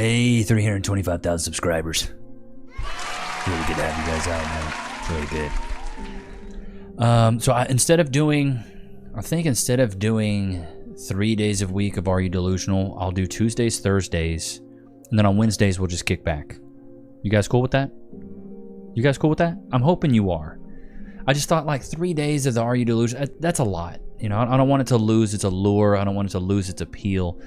Hey, 325,000 subscribers. Really good to have you guys out, man. Really good. So instead of doing 3 days a week of Are You Delusional, I'll do Tuesdays, Thursdays, and then on Wednesdays we'll just kick back. You guys cool with that? You guys cool with that? I'm hoping you are. I just thought like 3 days of the Are You Delusional, that's a lot. You know, I don't want it to lose its allure. I don't want it to lose its appeal.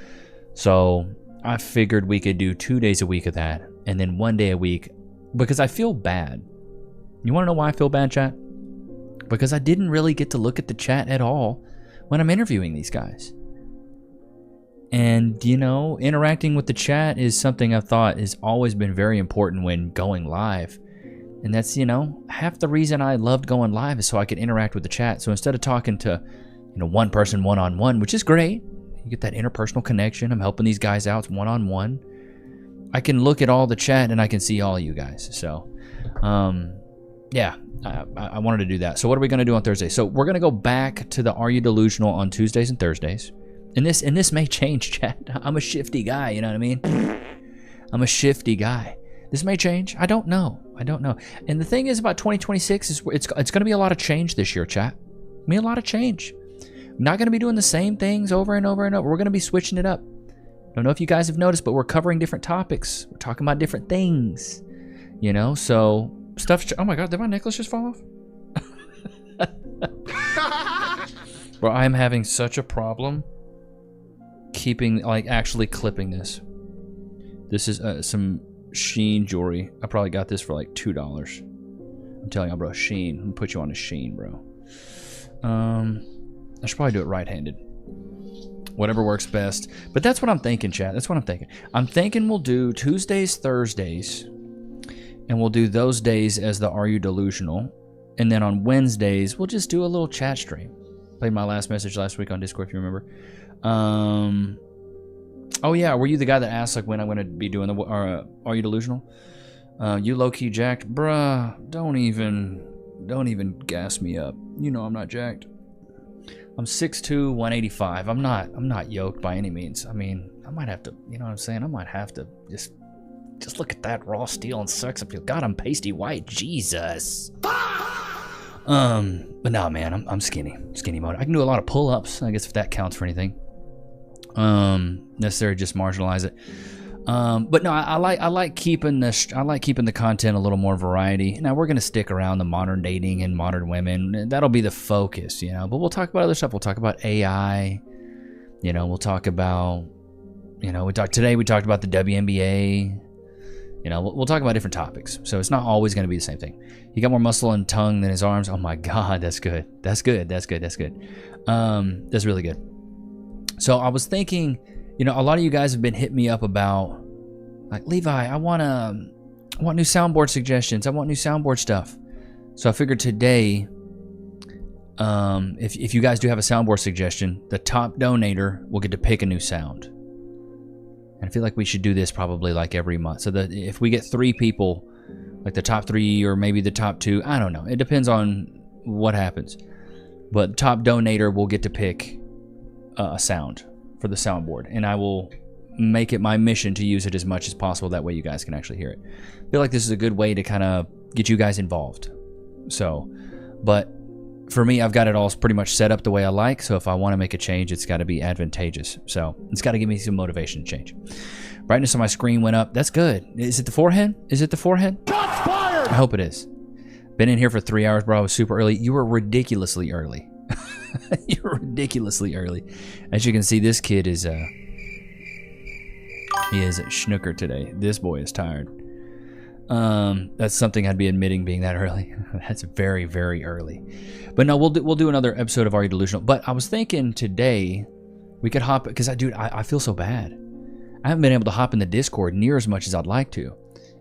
So I figured we could do 2 days a week of that, and then 1 day a week, because I feel bad. You want to know why I feel bad, chat? Because I didn't really get to look at the chat at all when I'm interviewing these guys. And, you know, interacting with the chat is something I thought has always been very important when going live. And that's, you know, half the reason I loved going live is so I could interact with the chat. So instead of talking to, you know, one person one-on-one, which is great, you get that interpersonal connection. I'm helping these guys out one-on-one. I can look at all the chat and I can see all you guys. So, yeah, I wanted to do that. So what are we going to do on Thursday? So we're going to go back to the Are You Delusional on Tuesdays and Thursdays. And this may change, chat. I'm a shifty guy, you know what I mean? I'm a shifty guy. This may change. I don't know. And the thing is about 2026 is it's going to be a lot of change this year, chat. Be a lot of change. I'm not going to be doing the same things over and over and over. We're going to be switching it up. Don't know if you guys have noticed, but we're covering different topics. We're talking about different things, you know? So stuff. Oh my God, did my necklace just fall off? Bro, I'm having such a problem keeping, like, actually clipping this. This is some Sheen jewelry. I probably got this for like $2. I'm telling you, bro, Sheen. I'm gonna put you on a Sheen, bro. I should probably do it right-handed. Whatever works best. But that's what I'm thinking, chat. That's what I'm thinking. I'm thinking we'll do Tuesdays, Thursdays, and we'll do those days as the Are You Delusional. And then on Wednesdays, we'll just do a little chat stream. Played my last message last week on Discord, if you remember. Oh yeah, were you the guy that asked like when I'm gonna be doing the Are You Delusional? You low-key jacked, bruh. Don't even gas me up. You know I'm not jacked. I'm 6'2", 185. I'm not yoked by any means. I mean, I might have to, you know what I'm saying? I might have to just look at that raw steel and sex appeal. God, I'm pasty white. Jesus. But no, man, I'm skinny mode. I can do a lot of pull-ups, I guess, if that counts for anything. Necessary, just marginalize it. But no, I like keeping the content a little more variety. Now we're gonna stick around the modern dating and modern women. That'll be the focus, you know. But we'll talk about other stuff. We'll talk about AI. You know, we'll talk about, you know, we talked about the WNBA. You know, we'll talk about different topics. So it's not always gonna be the same thing. He got more muscle and tongue than his arms. Oh my God, that's good. That's really good. So I was thinking, you know, a lot of you guys have been hitting me up about, like, Levi, I want new soundboard suggestions. I want new soundboard stuff. So I figured today, if you guys do have a soundboard suggestion, the top donator will get to pick a new sound. And I feel like we should do this probably like every month. So that if we get 3 people, like the top 3 or maybe the top 2, I don't know. It depends on what happens. But top donator will get to pick a sound for the soundboard, and I will make it my mission to use it as much as possible. That way you guys can actually hear it. I feel like this is a good way to kind of get you guys involved. So, but for me, I've got it all pretty much set up the way I like. So if I want to make a change, it's got to be advantageous. So it's got to give me some motivation to change. Brightness on my screen went up. That's good. Is it the forehead? Shots fired! I hope it is. Been in here for 3 hours, bro. I was super early. You were ridiculously early. You're ridiculously early. As you can see, this kid is he is a schnooker today. This boy is tired. That's something I'd be admitting, being that early. That's very, very early. But no, we'll do another episode of Are You Delusional. But I was thinking today we could hop, because I feel so bad. I haven't been able to hop in the Discord near as much as I'd like to.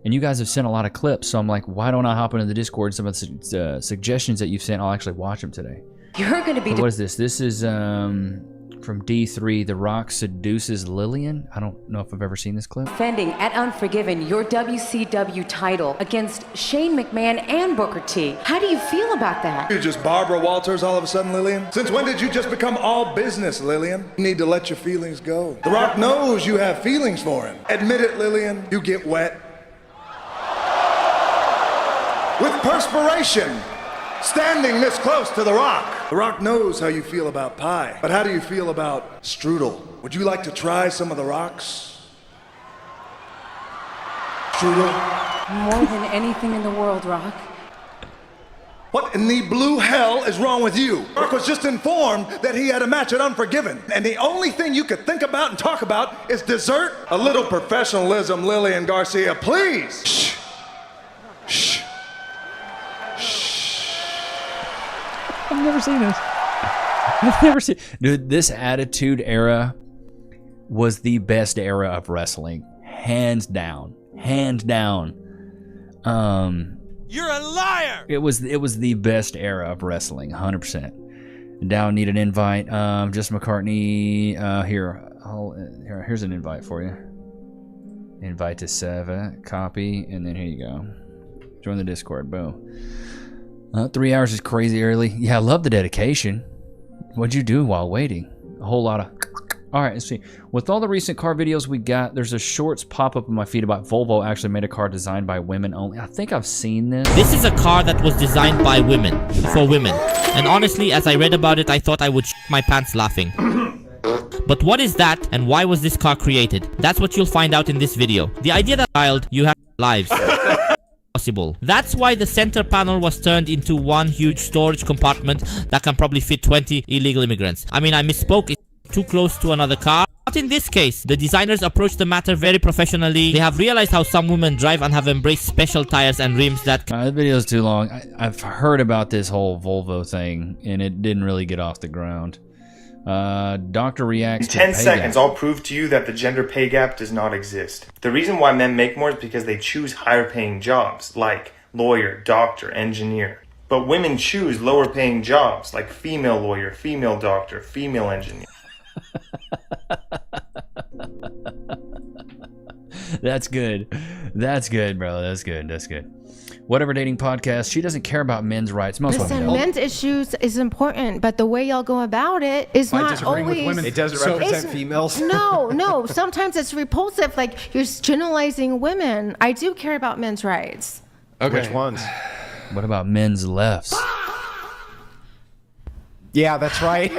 And you guys have sent a lot of clips, so I'm like, why don't I hop into the Discord? Some of the suggestions that you've sent, I'll actually watch them today. You're going to be... What is this? This is From D3, The Rock seduces Lillian. I don't know if I've ever seen this clip. Defending at Unforgiven your WCW title against Shane McMahon and Booker T. How do you feel about that? You're just Barbara Walters all of a sudden, Lillian? Since when did you just become all business, Lillian? You need to let your feelings go. The Rock knows you have feelings for him. Admit it, Lillian. You get wet. With perspiration. Standing this close to The Rock. The Rock knows how you feel about pie. But how do you feel about strudel? Would you like to try some of The Rock's strudel? More than anything in the world, Rock. What in the blue hell is wrong with you? Rock was just informed that he had a match at Unforgiven. And the only thing you could think about and talk about is dessert? A little professionalism, Lillian Garcia, please. Shh. Shh. I've never seen this. I've never seen. Dude, this Attitude Era was the best era of wrestling, hands down, hands down. You're a liar. It was the best era of wrestling, 100%. Down need an invite. Just McCartney. Here's an invite for you. Invite to Seva. Copy, and then here you go. Join the Discord. Boom. 3 hours is crazy early. Yeah, I love the dedication. What'd you do while waiting? A whole lot of... All right, let's see. With all the recent car videos we got, there's a shorts pop up on my feed about Volvo actually made a car designed by women only. I think I've seen this. This is a car that was designed by women, for women. And honestly, as I read about it, I thought I would my pants laughing. But what is that, and why was this car created? That's what you'll find out in this video. The idea that child, you have lives. Possible. That's why the center panel was turned into one huge storage compartment that can probably fit 20 illegal immigrants. I mean, I misspoke. It's too close to another car. But in this case, the designers approached the matter very professionally. They have realized how some women drive and have embraced special tires and rims that... The video's too long. I've heard about this whole Volvo thing, and it didn't really get off the ground. Doctor reacts to 10 seconds, I'll prove to you that the gender pay gap does not exist. The reason why men make more is because they choose higher paying jobs, like lawyer, doctor, engineer. But women choose lower paying jobs, like female lawyer, female doctor, female engineer. That's good. That's good, bro. That's good. That's good. Whatever dating podcast, she doesn't care about men's rights. Most women don't. Men's issues is important, but the way y'all go about it is not always. It doesn't represent females. No. Sometimes it's repulsive. Like you're generalizing women. I do care about men's rights. Okay. Which ones? What about men's lefts? Yeah, that's right.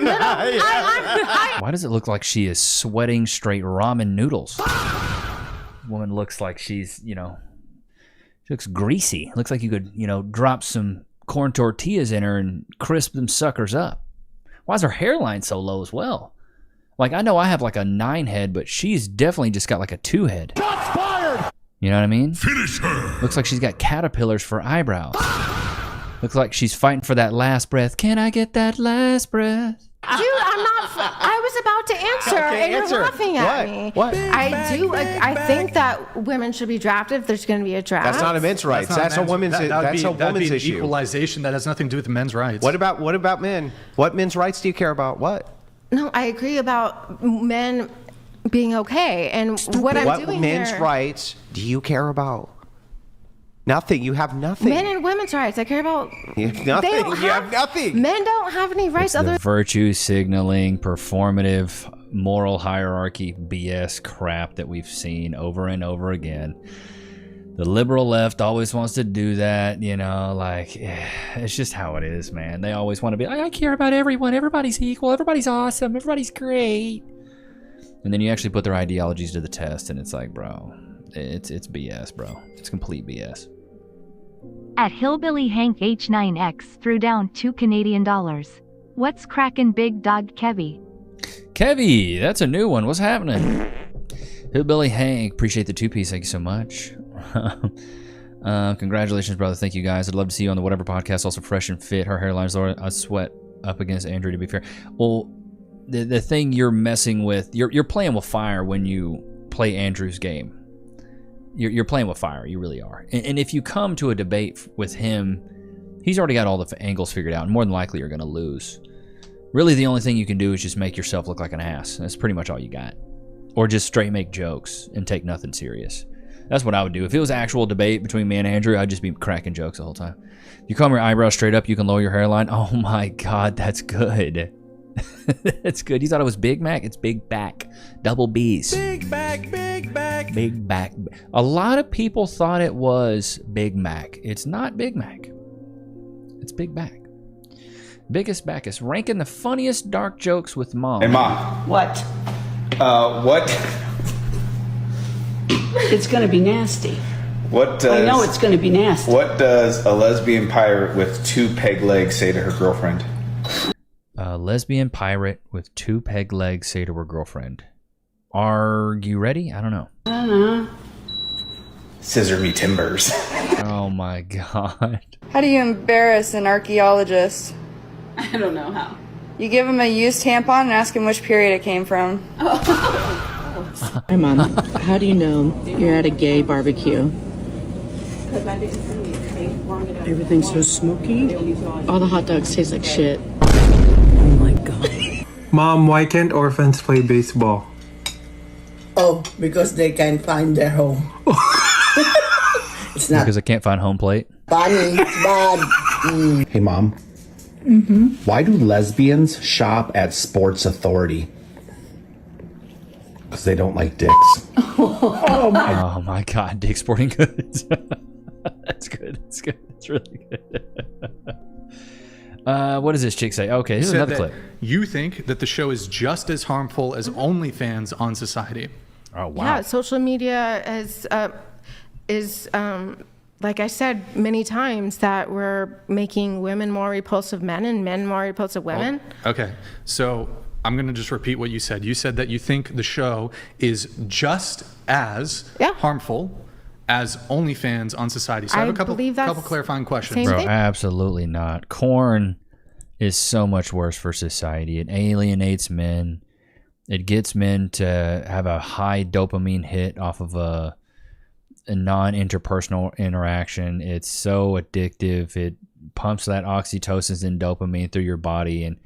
Why does it look like she is sweating straight ramen noodles? Woman looks like she's, she looks greasy. Looks like you could, drop some corn tortillas in her and crisp them suckers up. Why is her hairline so low as well? Like, I know I have like a 9 head, but she's definitely just got like a 2 head. Shots fired! You know what I mean? Finish her! Looks like she's got caterpillars for eyebrows. Looks like she's fighting for that last breath. Can I get that last breath? Dude, I was about to answer, and you're laughing at me. What? I think that women should be drafted if there's going to be a draft. That's not a men's rights. That's a woman's issue. Equalization that has nothing to do with men's rights. What about men? What men's rights do you care about? What? No, I agree about men being okay, and what men's rights do you care about? Nothing. You have nothing. Men and women's rights. I care about. You have nothing. You have nothing. Men don't have any rights other than virtue signaling, performative, moral hierarchy BS crap that we've seen over and over again. The liberal left always wants to do that, it's just how it is, man. They always want to be like, I care about everyone. Everybody's equal. Everybody's awesome. Everybody's great. And then you actually put their ideologies to the test, and it's like, bro, it's BS, bro. It's complete BS. At Hillbilly Hank H9X threw down $2 Canadian. What's crackin' big dog Kevy? Kevy, that's a new one. What's happening? Hillbilly Hank, appreciate the 2-piece. Thank you so much. Congratulations, brother. Thank you, guys. I'd love to see you on the Whatever podcast. Also fresh and fit. Her hairline's a sweat up against Andrew, to be fair. Well, the thing you're messing with, you're playing with fire when you play Andrew's game. You're playing with fire. You really are. And if you come to a debate with him, he's already got all the angles figured out, and more than likely you're going to lose. Really, the only thing you can do is just make yourself look like an ass. That's pretty much all you got. Or just straight make jokes and take nothing serious. That's what I would do. If it was actual debate between me and Andrew, I'd just be cracking jokes the whole time. If you comb your eyebrows straight up, you can lower your hairline. Oh my God, that's good. That's good. You thought it was Big Mac? It's Big Back. Double B's. Big back, big back. Big Back. A lot of people thought it was Big Mac. It's not Big Mac. It's Big Back. Biggest Backus. Ranking the funniest dark jokes with Mom. Hey, Mom. What? What? It's gonna be nasty. What does... I know it's gonna be nasty. What does a lesbian pirate with 2 peg legs say to her girlfriend? A lesbian pirate with 2 peg legs say to her girlfriend. Are you ready? I don't know. I don't know. Scissor me timbers. Oh my God. How do you embarrass an archaeologist? I don't know how. You give him a used tampon and ask him which period it came from. Hi, Mom. How do you know you're at a gay barbecue? Everything's so smoky. All the hot dogs taste like shit. Oh my God. Mom, why can't orphans play baseball? Oh, because they can't find their home. It's not because I can't find home plate. funny. It's bad. Hey, Mom. Why do lesbians shop at Sports Authority? Because they don't like dicks. Oh my God, Dick Sporting Goods. That's good. That's good. That's really good. What does this chick say? Okay, here's another clip. You think that the show is just as harmful as OnlyFans on society. Oh wow. Yeah, social media is like I said many times, that we're making women more repulsive men and men more repulsive women. Okay, so I'm going to just repeat what you said. You said that you think the show is just as harmful as OnlyFans on society. So I have a couple clarifying questions. Bro, absolutely not. Corn is so much worse for society. It alienates men. It gets men to have a high dopamine hit off of a non-interpersonal interaction. It's so addictive. It pumps that oxytocin and dopamine through your body, and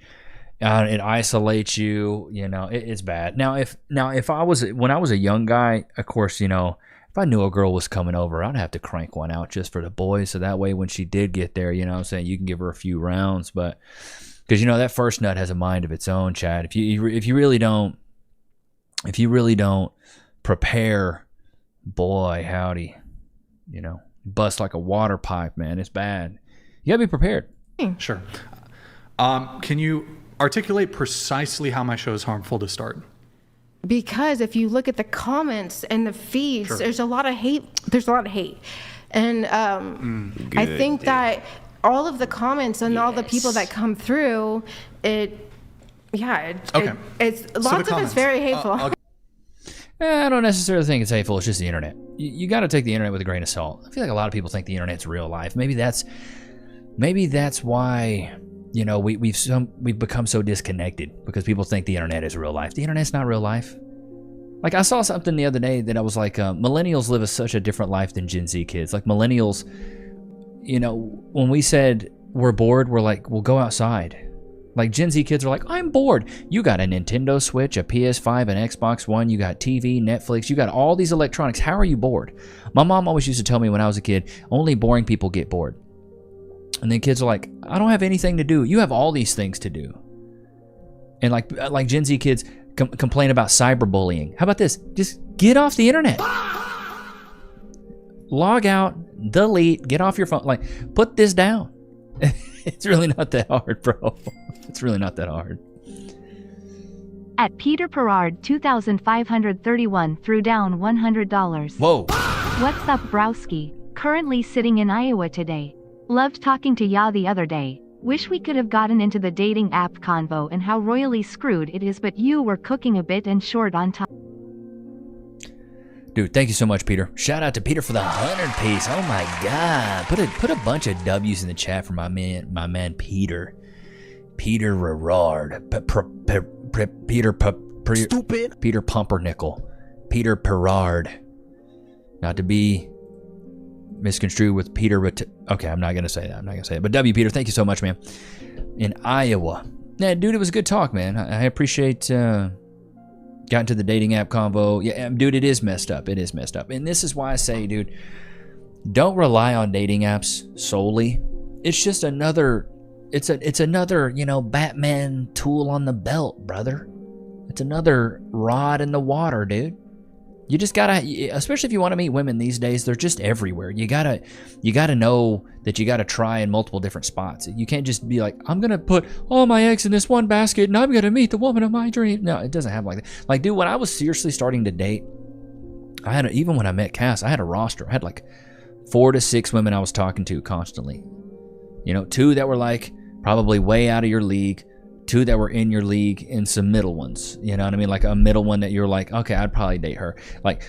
it isolates you. You know, it's bad. Now, if when I was a young guy, of course, you know, if I knew a girl was coming over, I'd have to crank one out just for the boys, so that way when she did get there, you know what I'm saying, you can give her a few rounds. But because, you know, that first nut has a mind of its own, Chad. If you really don't prepare, boy howdy, you know, bust like a water pipe, man. It's bad. You gotta be prepared. Sure. Can you articulate precisely how my show is harmful to start? Because if you look at the comments and the feeds, there's a lot of hate. There's a lot of hate, and I think that all of the comments and all the people that come through, it's lots of it's very hateful. I don't necessarily think it's hateful. It's just the internet. You got to take the internet with a grain of salt. I feel like a lot of people think the internet's real life. Maybe that's why, you know, we've become so disconnected, because people think the internet is real life. The internet's not real life. Like, I saw something the other day that I was like, millennials live such a different life than Gen Z kids. Like, millennials, you know, when we said we're bored, we're like, well, go outside. Like, Gen Z kids are like, I'm bored. You got a Nintendo Switch, a PS5, an Xbox One, you got TV, Netflix, you got all these electronics. How are you bored? My mom always used to tell me when I was a kid, only boring people get bored. And then kids are like, I don't have anything to do. You have all these things to do. And like Gen Z kids complain about cyberbullying. How about this? Just get off the internet. Log out, delete, get off your phone. Like, put this down. It's really not that hard, bro. It's really not that hard. At Peter Perard 2,531 threw down $100. Whoa. What's up, Browski? Currently sitting in Iowa today. Loved talking to ya the other day. Wish we could have gotten into the dating app convo and how royally screwed it is, but you were cooking a bit and short on time. Dude, thank you so much, Peter. Shout out to Peter for the 100 piece. Oh my God. Put a bunch of W's in the chat for my man Peter. Peter Rerard. Stupid. Peter Pumpernickel. Peter Perard. Not to be misconstrued with Peter. Okay, I'm not going to say that. But W, Peter, thank you so much, man. In Iowa. Yeah, dude, it was a good talk, man. I appreciate got to the dating app convo. Yeah, dude, it is messed up. It is messed up. And this is why I say, dude, don't rely on dating apps solely. It's just another, it's another, you know, Batman tool on the belt, brother. It's another rod in the water, dude. You just gotta, especially if you want to meet women these days, they're just everywhere. You gotta know that you gotta try in multiple different spots. You can't just be like, I'm gonna put all my eggs in this one basket and I'm gonna meet the woman of my dream. No, it doesn't happen like that. Like, dude, when I was seriously starting to date, even when I met Cass, I had a roster. I had like 4 to 6 women I was talking to constantly. You know, 2 that were like probably way out of your league, 2 that were in your league, and some middle ones. You know what I mean? Like a middle one that you're like, okay, I'd probably date her. Like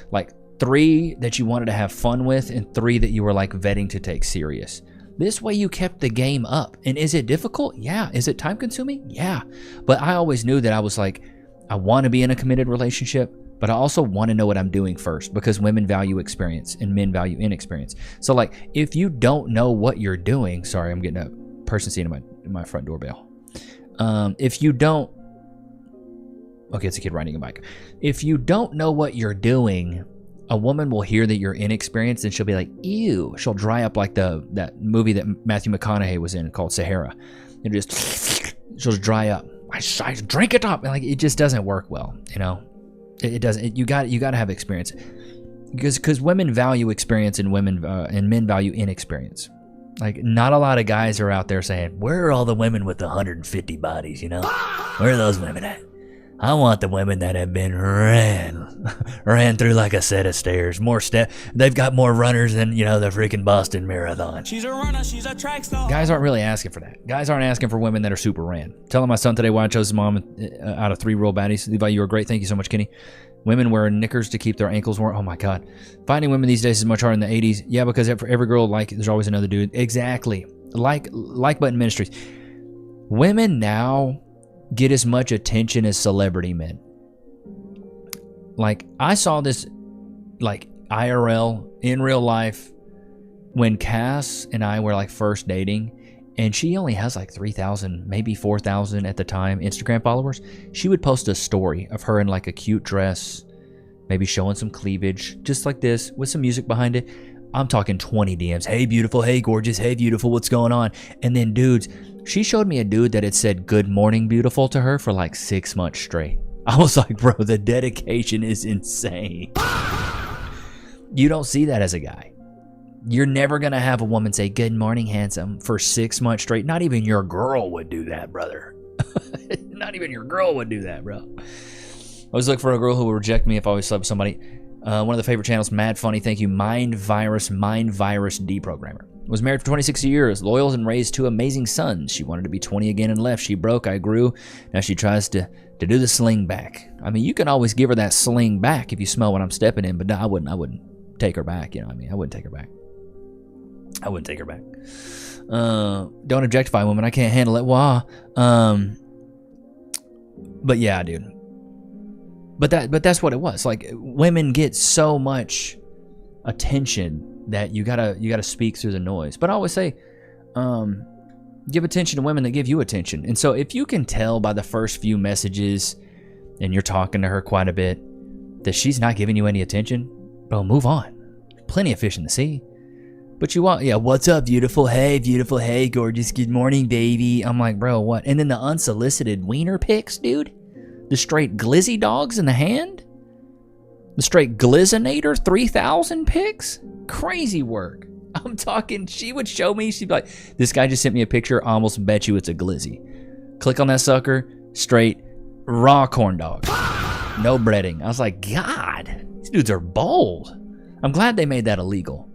3 that you wanted to have fun with, and 3 that you were like vetting to take serious. This way you kept the game up. And is it difficult? Yeah. Is it time consuming? Yeah. But I always knew that I was like, I want to be in a committed relationship, but I also want to know what I'm doing first, because women value experience and men value inexperience. So like, if you don't know what you're doing, sorry, I'm getting a person seeing in my front doorbell. If you don't, okay, it's a kid riding a bike. If you don't know what you're doing, a woman will hear that you're inexperienced and she'll be like, ew. She'll dry up like that movie that Matthew McConaughey was in called Sahara. And she'll just dry up. I drink it up. Like, it just doesn't work well, you know? It doesn't. You got to have experience, because women value experience and men value inexperience. Like, not a lot of guys are out there saying, where are all the women with the 150 bodies, you know? Where are those women at? I want the women that have been ran through like a set of stairs. They've got more runners than, you know, the freaking Boston Marathon. She's a runner, she's a track star. Guys aren't really asking for that. Guys aren't asking for women that are super ran. Telling my son today why I chose his mom out of 3 real baddies. Levi, you were great. Thank you so much, Kenny. Women wearing knickers to keep their ankles warm. Oh my God. Finding women these days is much harder in the 80s. Yeah, because for every girl, like, there's always another dude. Exactly. Like Button Ministries. Women now get as much attention as celebrity men. Like, I saw this, like, IRL, in real life, when Cass and I were, like, first dating, and she only has like 3,000, maybe 4,000 at the time, Instagram followers. She would post a story of her in like a cute dress, maybe showing some cleavage, just like this, with some music behind it. I'm talking 20 DMs. Hey, beautiful. Hey, gorgeous. Hey, beautiful. What's going on? And then dudes, she showed me a dude that had said good morning, beautiful to her for like 6 months straight. I was like, bro, the dedication is insane. You don't see that as a guy. You're never going to have a woman say, good morning, handsome, for 6 months straight. Not even your girl would do that, brother. Not even your girl would do that, bro. I was looking for a girl who would reject me if I always slept with somebody. One of the favorite channels, Mad Funny, thank you, Mind Virus Deprogrammer. Was married for 26 years, loyal, and raised 2 amazing sons. She wanted to be 20 again and left. She broke, I grew. Now she tries to do the sling back. I mean, you can always give her that sling back if you smell what I'm stepping in, but no, I wouldn't take her back, you know what I mean? I wouldn't take her back. Don't objectify women. I can't handle it. Wah. But yeah, dude. But that's what it was. Like, women get so much attention that you gotta speak through the noise. But I always say, give attention to women that give you attention. And so if you can tell by the first few messages, and you're talking to her quite a bit, that she's not giving you any attention, bro, move on. Plenty of fish in the sea. But you want, yeah, what's up, beautiful? Hey, beautiful. Hey, gorgeous. Good morning, baby. I'm like, bro, what? And then the unsolicited wiener pics, dude. The straight glizzy dogs in the hand. The straight Glizzinator 3000 pics. Crazy work. I'm talking, she would show me, she'd be like, this guy just sent me a picture, I almost bet you it's a glizzy. Click on that sucker, straight raw corn dog. No breading. I was like, God, these dudes are bold. I'm glad they made that illegal.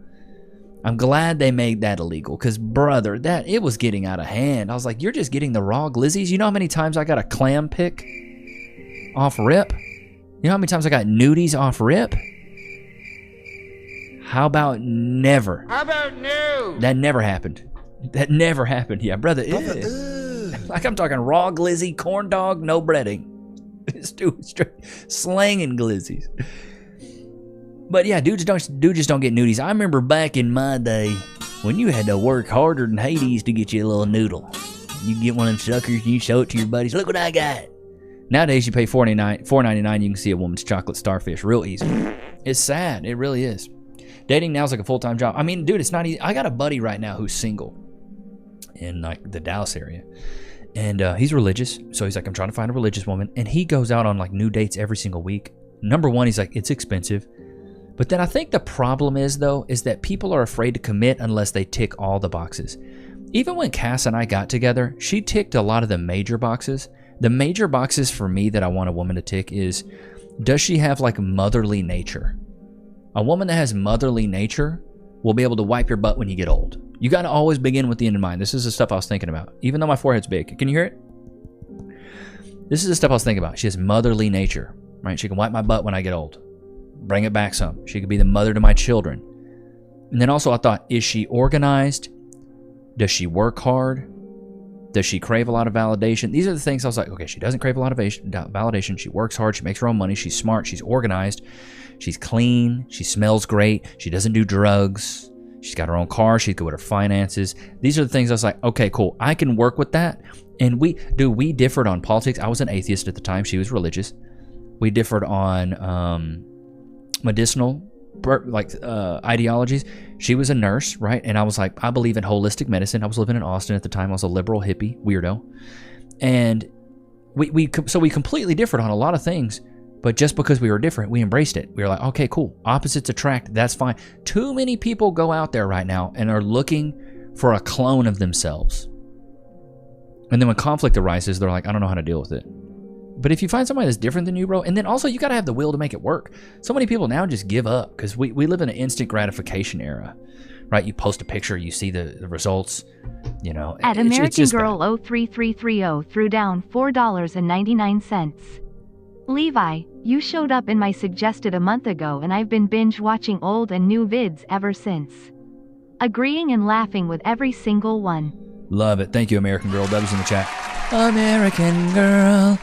Because, brother, it was getting out of hand. I was like, you're just getting the raw glizzies? You know how many times I got a clam pick off rip? You know how many times I got nudies off rip? How about never? How about no? That never happened. Yeah, brother. Like, I'm talking raw glizzy, corn dog, no breading. It's straight slanging glizzies. But yeah, dudes just don't get nudies. I remember back in my day when you had to work harder than Hades to get you a little noodle. You get one of them suckers and you show it to your buddies. Look what I got. Nowadays, you pay $4.99, you can see a woman's chocolate starfish real easy. It's sad. It really is. Dating now is like a full-time job. I mean, dude, it's not easy. I got a buddy right now who's single in like the Dallas area. And he's religious. So he's like, I'm trying to find a religious woman. And he goes out on like new dates every single week. Number one, he's like, it's expensive. But then I think the problem is, though, is that people are afraid to commit unless they tick all the boxes. Even when Cass and I got together, she ticked a lot of the major boxes. The major boxes for me that I want a woman to tick is, does she have like motherly nature? A woman that has motherly nature will be able to wipe your butt when you get old. You got to always begin with the end in mind. This is the stuff I was thinking about, even though my forehead's big. Can you hear it? This is the stuff I was thinking about. She has motherly nature, right? She can wipe my butt when I get old. Bring it back some. She could be the mother to my children. And then also I thought, is she organized? Does she work hard? Does she crave a lot of validation? These are the things I was like, okay, she doesn't crave a lot of validation. She works hard. She makes her own money. She's smart. She's organized. She's clean. She smells great. She doesn't do drugs. She's got her own car. She's good with her finances. These are the things I was like, okay, cool. I can work with that. And we differed on politics. I was an atheist at the time. She was religious. We differed on medicinal ideologies. She was a nurse, right? And I was like, I believe in holistic medicine. I was living in Austin at the time. I was a liberal hippie weirdo. And we completely differed on a lot of things. But just because we were different, we embraced it. We were like, okay, cool. Opposites attract. That's fine. Too many people go out there right now and are looking for a clone of themselves. And then when conflict arises, they're like, I don't know how to deal with it. But if you find somebody that's different than you, bro, and then also you got to have the will to make it work. So many people now just give up because we live in an instant gratification era, right? You post a picture, you see the results, you know. At American Girl 03330 threw down $4.99. Levi, you showed up in my suggested a month ago and I've been binge watching old and new vids ever since. Agreeing and laughing with every single one. Love it. Thank you, American Girl. W's in the chat. American girl,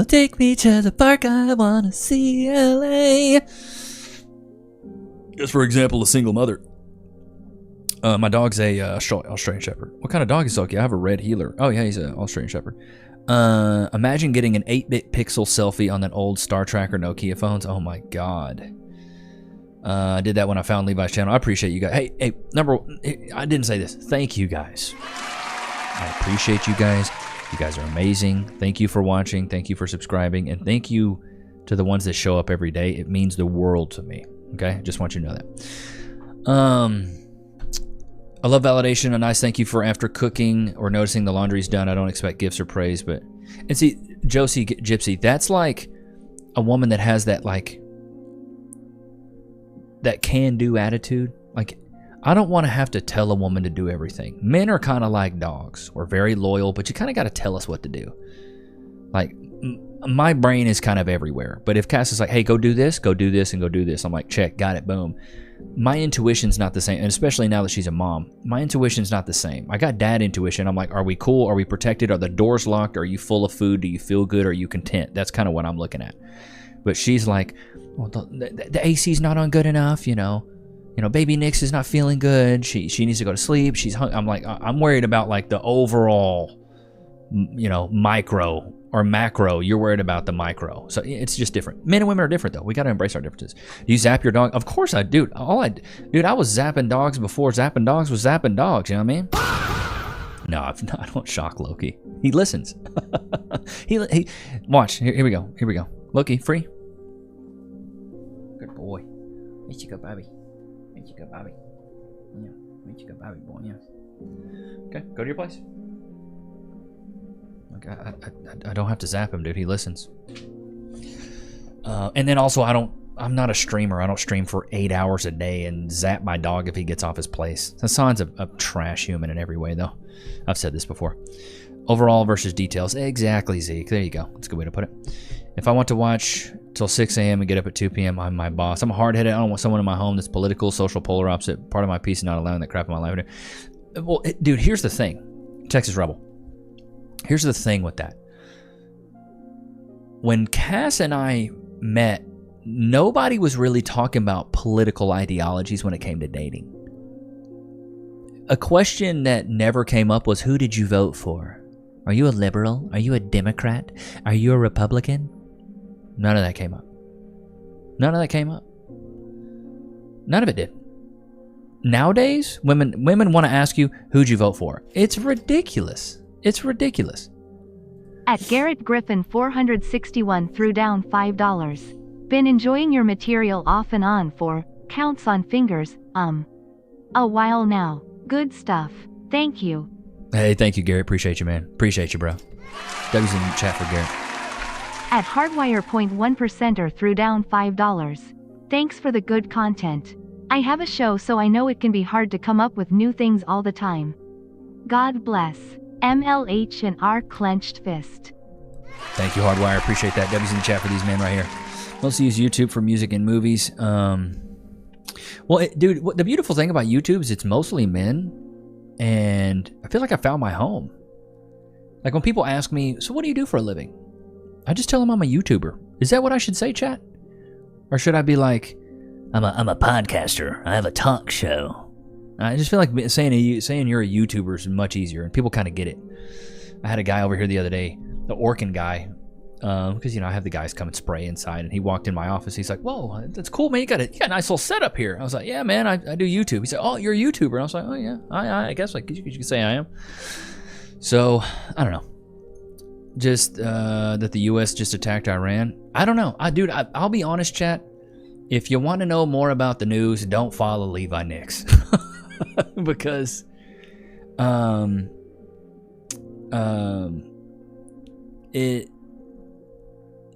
take me to the park, I wanna see LA. Just for example, a single mother. My dog's a Australian Shepherd. What kind of dog is Soki? I have a red heeler. Oh yeah, he's an Australian Shepherd. Imagine getting an 8-bit pixel selfie on that old Star Trek or Nokia phones. Oh my god. I did that when I found Levi's channel. I appreciate you guys. Hey, I didn't say this. Thank you guys. I appreciate you guys. You guys are amazing. Thank you for watching. Thank you for subscribing. And thank you to the ones that show up every day. It means the world to me. Okay? Just want you to know that. I love validation. A nice thank you for after cooking or noticing the laundry's done. I don't expect gifts or praise, but... And see, Josie Gypsy, that's like a woman that has that, like... that can-do attitude. Like... I don't want to have to tell a woman to do everything. Men are kind of like dogs. We're very loyal, but you kind of got to tell us what to do. Like, my brain is kind of everywhere. But if Cass is like, hey, go do this, and go do this. I'm like, check, got it, boom. My intuition's not the same, and especially now that she's a mom. My intuition's not the same. I got dad intuition. I'm like, are we cool? Are we protected? Are the doors locked? Are you full of food? Do you feel good? Are you content? That's kind of what I'm looking at. But she's like, well, the AC's not on good enough, you know. Baby Nichs is not feeling good. She needs to go to sleep. She's I'm like, I'm worried about like the overall, micro or macro. You're worried about the micro. So it's just different. Men and women are different though. We got to embrace our differences. Do you zap your dog? Of course I do. I was zapping dogs before zapping dogs was zapping dogs. You know what I mean? No, I don't shock Loki. He listens. he watch. Here we go. Loki, free. Good boy. Here you go, Bobby. You go, Bobby. Yeah, you go, Bobby boy. Yeah. Okay, go to your place. Okay, I don't have to zap him, dude. He listens. And then also, I'm not a streamer. I don't stream for 8 hours a day and zap my dog if he gets off his place. Hassan's a trash human in every way, though. I've said this before. Overall versus details. Exactly, Zeke. There you go. That's a good way to put it. If I want to watch till 6 a.m. and get up at 2 p.m., I'm my boss. I'm hard-headed. I don't want someone in my home that's political, social, polar opposite. Part of my peace is not allowing that crap in my life. Well, dude, here's the thing. Texas Rebel. Here's the thing with that. When Cass and I met, nobody was really talking about political ideologies when it came to dating. A question that never came up was, who did you vote for? Are you a liberal? Are you a Democrat? Are you a Republican? None of that came up. None of that came up. None of it did. Nowadays, women want to ask you, who'd you vote for? It's ridiculous. It's ridiculous. At Garrett Griffin 461 threw down $5. Been enjoying your material off and on for, counts on fingers, a while now. Good stuff. Thank you. Hey, thank you, Garrett. Appreciate you, man. Appreciate you, bro. W's in the chat for Garrett. At Hardwire 0.1%er threw down $5. Thanks for the good content. I have a show, so I know it can be hard to come up with new things all the time. God bless. MLH and R clenched fist. Thank you, Hardwire. Appreciate that. W's in the chat for these men right here. Mostly use YouTube for music and movies. Well, dude, the beautiful thing about YouTube is it's mostly men, and I feel like I found my home. Like when people ask me, so what do you do for a living? I just tell them I'm a YouTuber. Is that what I should say, chat? Or should I be like, I'm a podcaster. I have a talk show. I just feel like saying you're a YouTuber is much easier, and people kind of get it. I had a guy over here the other day, the Orkin guy, because I have the guys come and spray inside, and he walked in my office. He's like, "Whoa, that's cool, man! You got a nice little setup here." I was like, "Yeah, man, I do YouTube." He said, "Oh, you're a YouTuber?" And I was like, "Oh yeah, I guess like you could say I am." So I don't know. Just that the U.S. just attacked Iran. I don't know. I'll be honest, chat. If you want to know more about the news, don't follow Levi Nichs. Because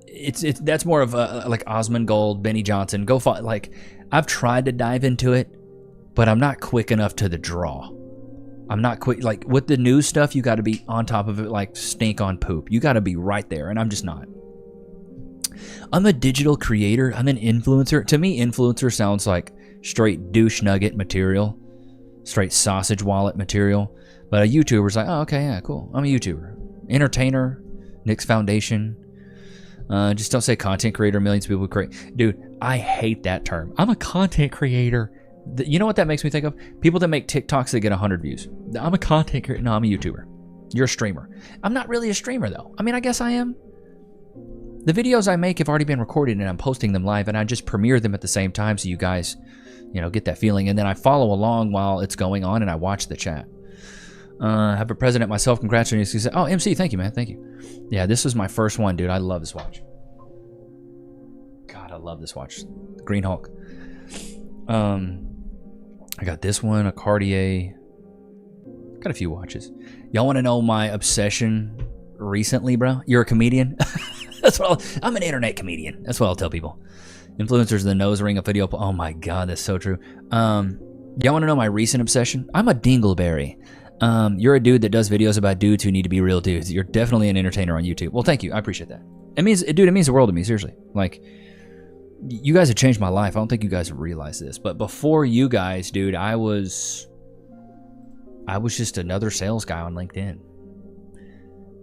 it's that's more of like Osmond Gold, Benny Johnson. Go follow. Like, I've tried to dive into it, but I'm not quick enough to the draw. I'm not quick. Like with the news stuff, you got to be on top of it like stink on poop. You got to be right there, and I'm just not. I'm a digital creator. I'm an influencer. To me, influencer sounds like straight douche nugget material, straight sausage wallet material. But a YouTuber's like, oh, okay, yeah, cool. I'm a YouTuber. Entertainer, Nick's Foundation. Just don't say content creator. Millions of people create. Dude, I hate that term. I'm a content creator. You know what that makes me think of? People that make TikToks that get 100 views. I'm a content creator. No, I'm a YouTuber. You're a streamer. I'm not really a streamer, though. I mean, I guess I am. The videos I make have already been recorded, and I'm posting them live, and I just premiere them at the same time so you guys, get that feeling. And then I follow along while it's going on, and I watch the chat. I have a president myself. Congratulations. He said, oh, MC, thank you, man. Thank you. Yeah, this was my first one, dude. I love this watch. God, I love this watch. The Green Hulk. I got this one, a Cartier. Got a few watches. Y'all want to know my obsession recently, bro? You're a comedian? I'm an internet comedian. That's what I'll tell people. Influencers in the nose ring, a video. Oh my God, that's so true. Y'all want to know my recent obsession? I'm a dingleberry. You're a dude that does videos about dudes who need to be real dudes. You're definitely an entertainer on YouTube. Well, thank you. I appreciate that. It means the world to me, seriously. Like, you guys have changed my life. I don't think you guys have realized this. But before you guys, dude, I was just another sales guy on LinkedIn.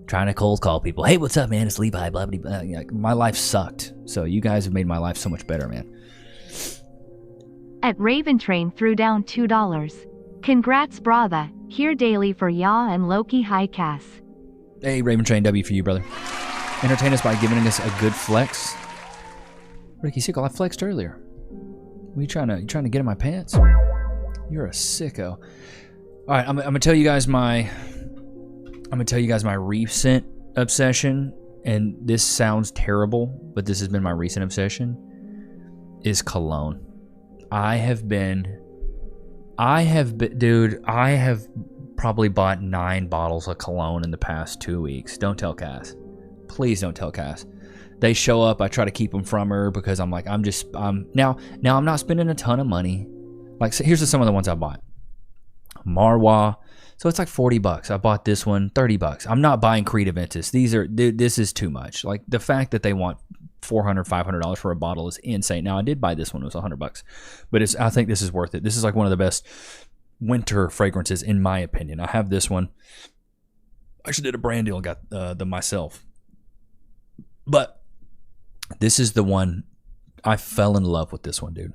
Trying to cold call people. Hey, what's up, man? It's Levi, blah, blah, blah. My life sucked. So you guys have made my life so much better, man. At Raven Train threw down $2. Congrats, brother. Here daily for Ya and Loki High Cass. Hey, Raven Train, W for you, brother. Entertain us by giving us a good flex. Ricky Sickle, I flexed earlier. What are you trying to get in my pants? You're a sicko. All right, I'm gonna tell you guys my recent obsession, and this sounds terrible, but this has been my recent obsession, is cologne. I have probably bought 9 bottles of cologne in the past 2 weeks. Don't tell Cass. Please don't tell Cass. They show up, I try to keep them from her because I'm like, now I'm not spending a ton of money. Like, so here's some of the ones I bought. Marwa. So it's like $40. I bought this one, $30. I'm not buying Creed Aventus. This is too much. Like, the fact that they want $400, $500 for a bottle is insane. Now, I did buy this one. It was $100. But I think this is worth it. This is like one of the best winter fragrances, in my opinion. I have this one. I actually did a brand deal and got them myself. But this is the one. I fell in love with this one, dude.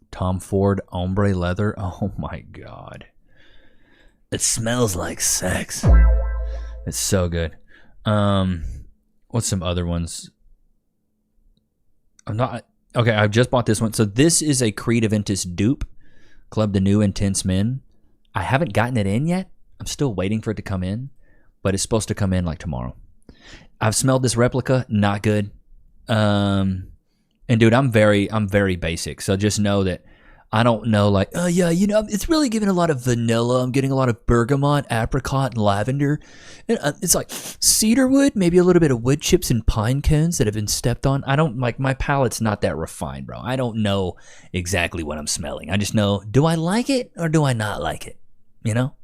Tom Ford Ombre Leather. Oh, my God. It smells like sex. It's so good. What's some other ones? Okay, I just bought this one. So this is a Creed Aventus dupe. Club the New Intense Men. I haven't gotten it in yet. I'm still waiting for it to come in, but it's supposed to come in like tomorrow. I've smelled this replica, not good. And dude, I'm very basic. So just know that I don't know, like, oh yeah, you know, it's really giving a lot of vanilla. I'm getting a lot of bergamot, apricot, and lavender. And it's like cedarwood, maybe a little bit of wood chips and pine cones that have been stepped on. I don't, like, my palate's not that refined, bro. I don't know exactly what I'm smelling. I just know, do I like it or do I not like it? You know?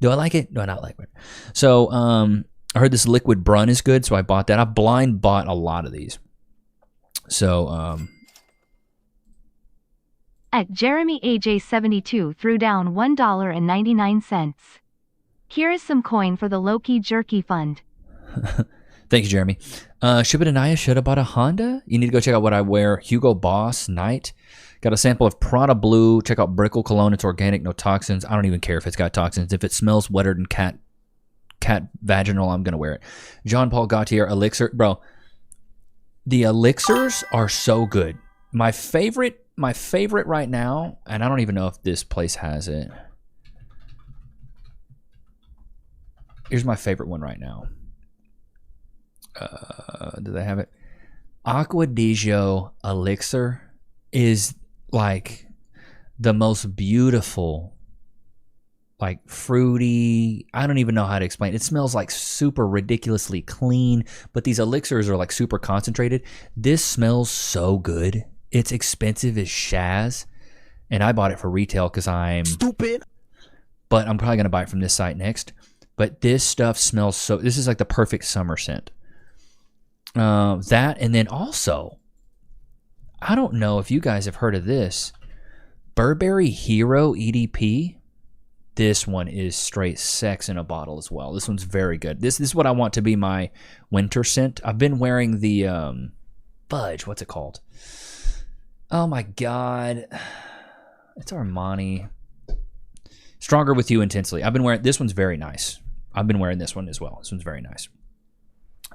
Do I like it? Do I not like it? So, I heard this liquid brun is good, so I bought that. I blind bought a lot of these. So, At Jeremy AJ72 threw down $1.99. Here is some coin for the Loki Jerky Fund. Thank you, Jeremy. Shubha Anaya should have bought a Honda. You need to go check out what I wear. Hugo Boss Night. Got a sample of Prada Blue. Check out Brickle Cologne. It's organic, no toxins. I don't even care if it's got toxins. If it smells wetter than cat vaginal, I'm going to wear it. Jean Paul Gaultier Elixir. Bro, the elixirs are so good. My favorite right now, and I don't even know if this place has it. Here's my favorite one right now. Do they have it? Aqua di Gio Elixir is like the most beautiful, like fruity, I don't even know how to explain it. It smells like super ridiculously clean, but these elixirs are like super concentrated. This smells so good. It's expensive as shaz, and I bought it for retail because I'm stupid. But I'm probably gonna buy it from this site next. But this stuff smells so. This is like the perfect summer scent. That, and then also, I don't know if you guys have heard of this, Burberry Hero EDP. This one is straight sex in a bottle as well. This one's very good. This is what I want to be my winter scent. I've been wearing the fudge. What's it called? Oh my God. It's Armani. Stronger with You Intensely. I've been wearing, this one's very nice. I've been wearing this one as well. This one's very nice.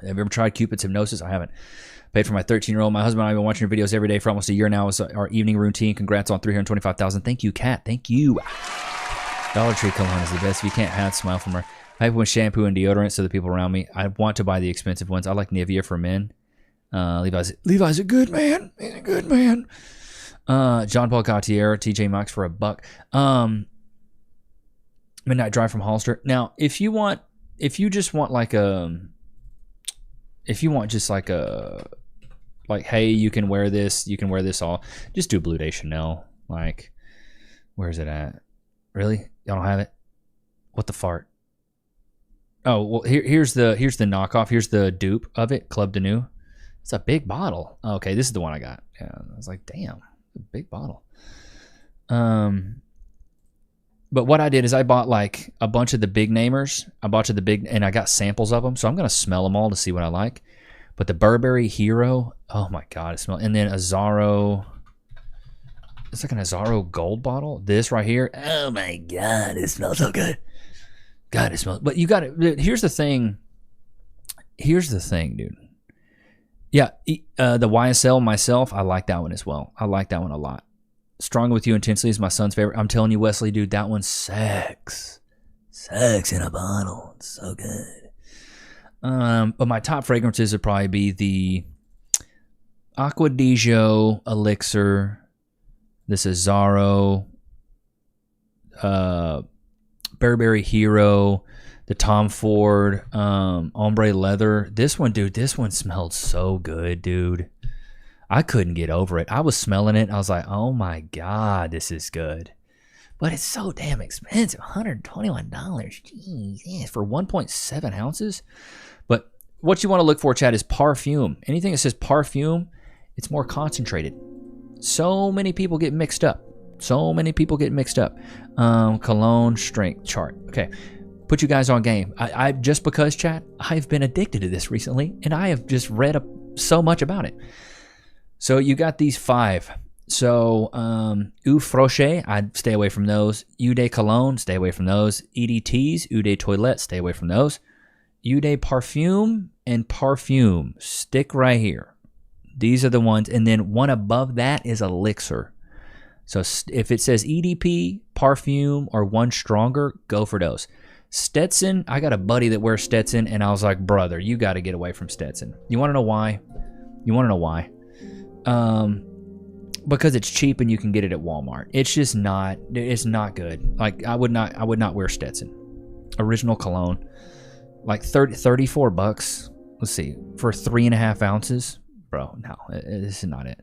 Have you ever tried Cupid's Hypnosis? I haven't. Paid for my 13-year-old. My husband and I have been watching your videos every day for almost a year now. It's our evening routine. Congrats on 325,000. Thank you, Kat. Thank you. Dollar Tree cologne is the best. If you can't have, smile from her. I have one shampoo and deodorant so the people around me. I want to buy the expensive ones. I like Nivea for men. Levi's a good man. He's a good man. John Paul Gaultier, TJ Maxx for $1. Midnight Drive from Hollister. Now, if you just want like a, hey, you can wear this all, just do Blue Day Chanel. Like, where's it at? Really? Y'all don't have it? What the fart? Oh, well, here's the knockoff. Here's the dupe of it, Club de New. It's a big bottle. Okay, this is the one I got. Yeah, I was like, damn, a big bottle. But what I did is I bought like a bunch of the big namers. And I got samples of them. So I'm going to smell them all to see what I like. But the Burberry Hero, oh my God, it smells. And then Azzaro, it's like an Azzaro gold bottle. This right here, oh my God, it smells so good. God, it smells. But you got it. Here's the thing, dude. Yeah, the YSL myself, I like that one as well. I like that one a lot. Stronger With You Intensely is my son's favorite. I'm telling you, Wesley, dude, that one's sex. Sex in a bottle. It's so good. But my top fragrances would probably be the Aqua di Gio Elixir, this is Azzaro, Burberry Hero, the Tom Ford Ombre Leather. This one, dude, this one smelled so good, dude. I couldn't get over it. I was smelling it. I was like, oh my God, this is good. But it's so damn expensive. $121. Jeez, yeah, for 1.7 ounces. But what you want to look for, Chad, is perfume. Anything that says perfume, it's more concentrated. So many people get mixed up. Cologne strength chart. Okay. Put you guys on game. I just because, Chad, I've been addicted to this recently, and I have just read so much about it. So you got these 5. So, Eau Froche, I'd stay away from those. Eau de Cologne, stay away from those. EDTs, Eau de Toilette, stay away from those. Eau de Parfume and Parfume, stick right here. These are the ones. And then one above that is Elixir. So if it says EDP, Parfume, or one stronger, go for those. Stetson, I got a buddy that wears Stetson, and I was like, brother, you got to get away from Stetson. You want to know why? Because it's cheap and you can get it at Walmart. It's not good. Like I would not wear Stetson. Original cologne, like 34 bucks. Let's see, for 3.5 ounces, bro. No, this is not it.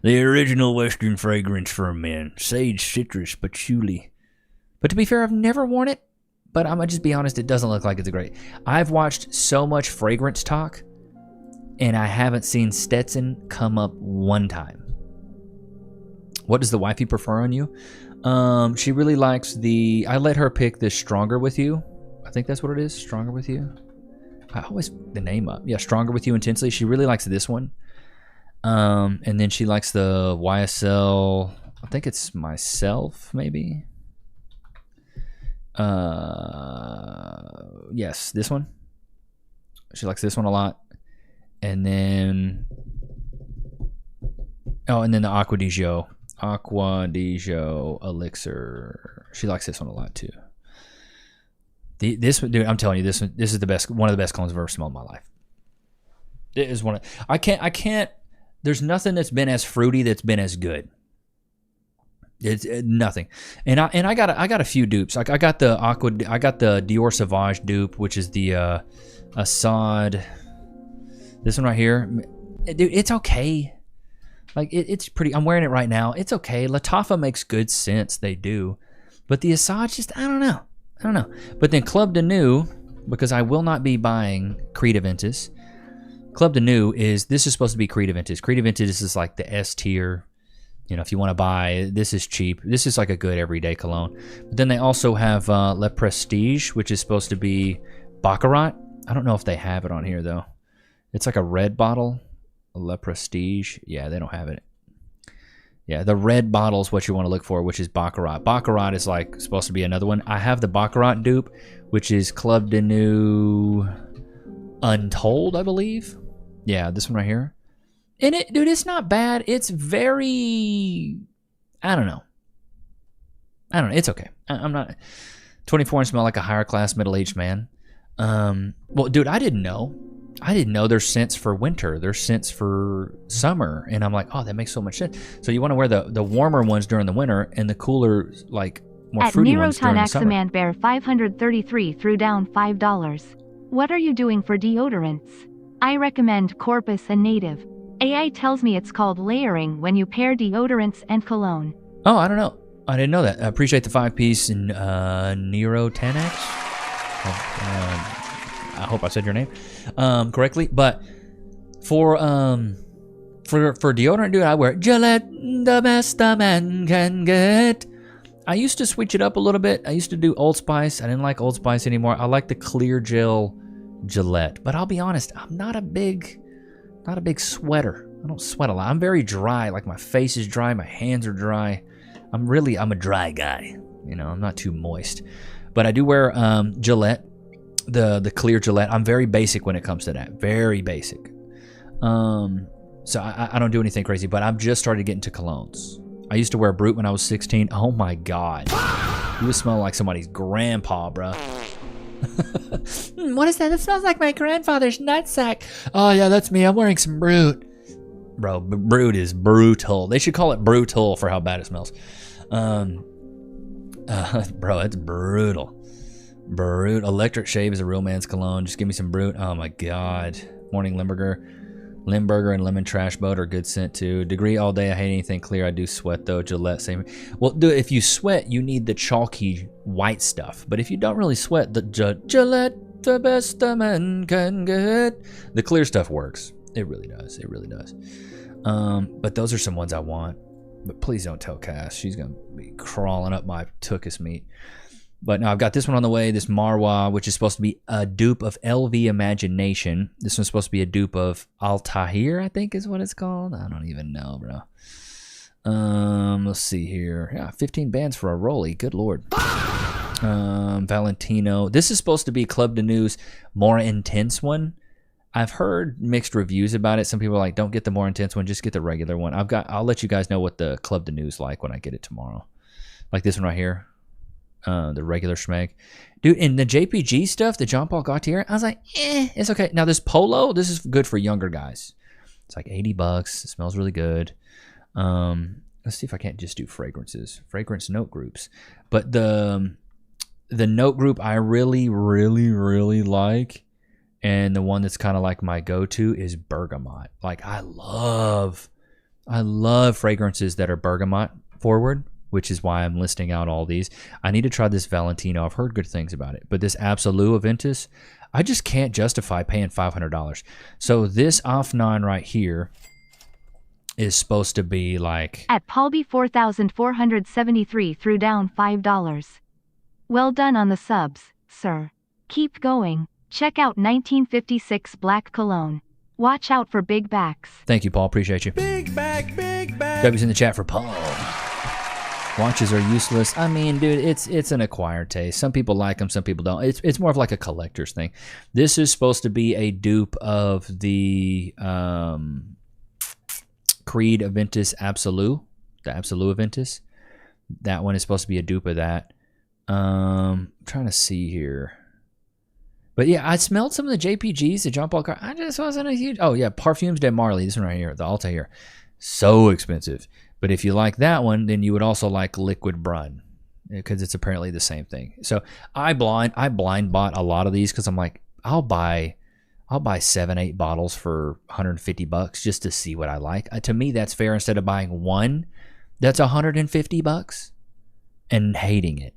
The original Western fragrance for men, sage, citrus, patchouli. But to be fair, I've never worn it. But I'm gonna just be honest, it doesn't look like it's a great. I've watched so much fragrance talk, and I haven't seen Stetson come up one time. What does the wifey prefer on you? She really likes I let her pick this Stronger With You. I think that's what it is, Stronger With You. I always the name up. Yeah, Stronger With You Intensely. She really likes this one. And then she likes the YSL, I think it's Myself, maybe. Yes, this one. She likes this one a lot. And then the Aqua di Gio Elixir. She likes this one a lot too. This one, dude, I'm telling you, this is the best, one of the best colognes I've ever smelled in my life. It is one of, I can't, there's nothing that's been as fruity that's been as good. It's nothing. And I got a few dupes. Like I got the Dior Sauvage dupe, which is the Assad. This one right here. Dude, it's okay. Like it's pretty. I'm wearing it right now. It's okay. Lattafa makes good sense. They do. But the Assad just, I don't know. But then Club de Nuit, because I will not be buying Creed Aventus. Club de Nuit this is supposed to be Creed Aventus. Creed Aventus is like the S tier. You know, if you want to buy, this is cheap. This is like a good everyday cologne. But then they also have Le Prestige, which is supposed to be Baccarat. I don't know if they have it on here, though. It's like a red bottle. Le Prestige. Yeah, they don't have it. Yeah, the red bottle is what you want to look for, which is Baccarat. Baccarat is like supposed to be another one. I have the Baccarat dupe, which is Club de Nuit Untold, I believe. Yeah, this one right here. And it, dude, it's not bad. It's very, I don't know. It's okay. I'm not 24 and smell like a higher class middle-aged man. Well, dude, I didn't know there's scents for winter. There's scents for summer. And I'm like, oh, that makes so much sense. So you want to wear the warmer ones during the winter and the cooler, like, more fruity ones during the summer. At Neroton Bear 533 threw down $5. What are you doing for deodorants? I recommend Corpus and Native. AI tells me it's called layering when you pair deodorants and cologne. Oh, I don't know. I didn't know that. I appreciate the 5-piece in Nero 10X. I hope I said your name correctly. But for deodorant, dude, I wear Gillette, the best a man can get. I used to switch it up a little bit. I used to do Old Spice. I didn't like Old Spice anymore. I like the clear gel Gillette. But I'll be honest, I'm not a big sweater. I don't sweat a lot. I'm very dry. Like my face is dry, my hands are dry. I'm a dry guy. You know, I'm not too moist. But I do wear Gillette, the clear Gillette. I'm very basic when it comes to that. Very basic. So I don't do anything crazy, but I've just started getting to colognes. I used to wear Brut when I was 16. Oh my God. You would smell like somebody's grandpa, bro. What is that? That smells like my grandfather's nutsack. Oh yeah, that's me. I'm wearing some Brut. Bro, Brut is brutal. They should call it brutal for how bad it smells. Bro, it's brutal. Brut. Electric Shave is a real man's cologne. Just give me some Brut. Oh my God. Morning Limburger and Lemon Trash Boat are good scent too. Degree all day. I hate anything clear. I do sweat though. Gillette, same. Well, dude, if you sweat, you need the chalky white stuff. But if you don't really sweat, the Gillette, the best a man can get. The clear stuff works. It really does. It really does. But those are some ones I want. But please don't tell Cass. She's gonna be crawling up my tuchus meat. But now I've got this one on the way, this Marwa, which is supposed to be a dupe of LV Imagination. This one's supposed to be a dupe of Al Tahir, I think is what it's called. I don't even know, bro. Let's see here. Yeah, 15 bands for a rollie. Good lord. Valentino. This is supposed to be Club de News more intense one. I've heard mixed reviews about it. Some people are like, don't get the more intense one, just get the regular one. I'll let you guys know what the Club de News like when I get it tomorrow. Like this one right here. The regular schmeg. Dude, in the JPG stuff, the Jean Paul Gaultier, I was like, it's okay. Now this Polo, this is good for younger guys. It's like $80. It smells really good. Let's see if I can't just do fragrances. Fragrance note groups. But the note group I really, really, really like, and the one that's kind of like my go-to, is bergamot. Like I love fragrances that are bergamot forward, which is why I'm listing out all these. I need to try this Valentino. I've heard good things about it. But this Absolute Aventus, I just can't justify paying $500. So this Afnan right here is supposed to be like... At Paulby 4,473 threw down $5. Well done on the subs, sir. Keep going. Check out 1956 Black Cologne. Watch out for big backs. Thank you, Paul. Appreciate you. Big back, big back. W's in the chat for Paul. Watches are useless. I mean, dude, it's an acquired taste. Some people like them, some people don't. It's more of like a collector's thing. This is supposed to be a dupe of the Creed Aventus Absolute, the Absolute Aventus. That one is supposed to be a dupe of that. I'm trying to see here. But yeah, I smelled some of the JPGs, the Jean Paul Gaultier. I just wasn't a huge... Oh yeah, Parfums de Marly. This one right here, the Altair. So expensive. But if you like that one, then you would also like Liquid Brun, because it's apparently the same thing. So I blind bought a lot of these because I'm like, I'll buy 7-8 bottles for $150 just to see what I like. To me, that's fair. Instead of buying one that's $150 and hating it.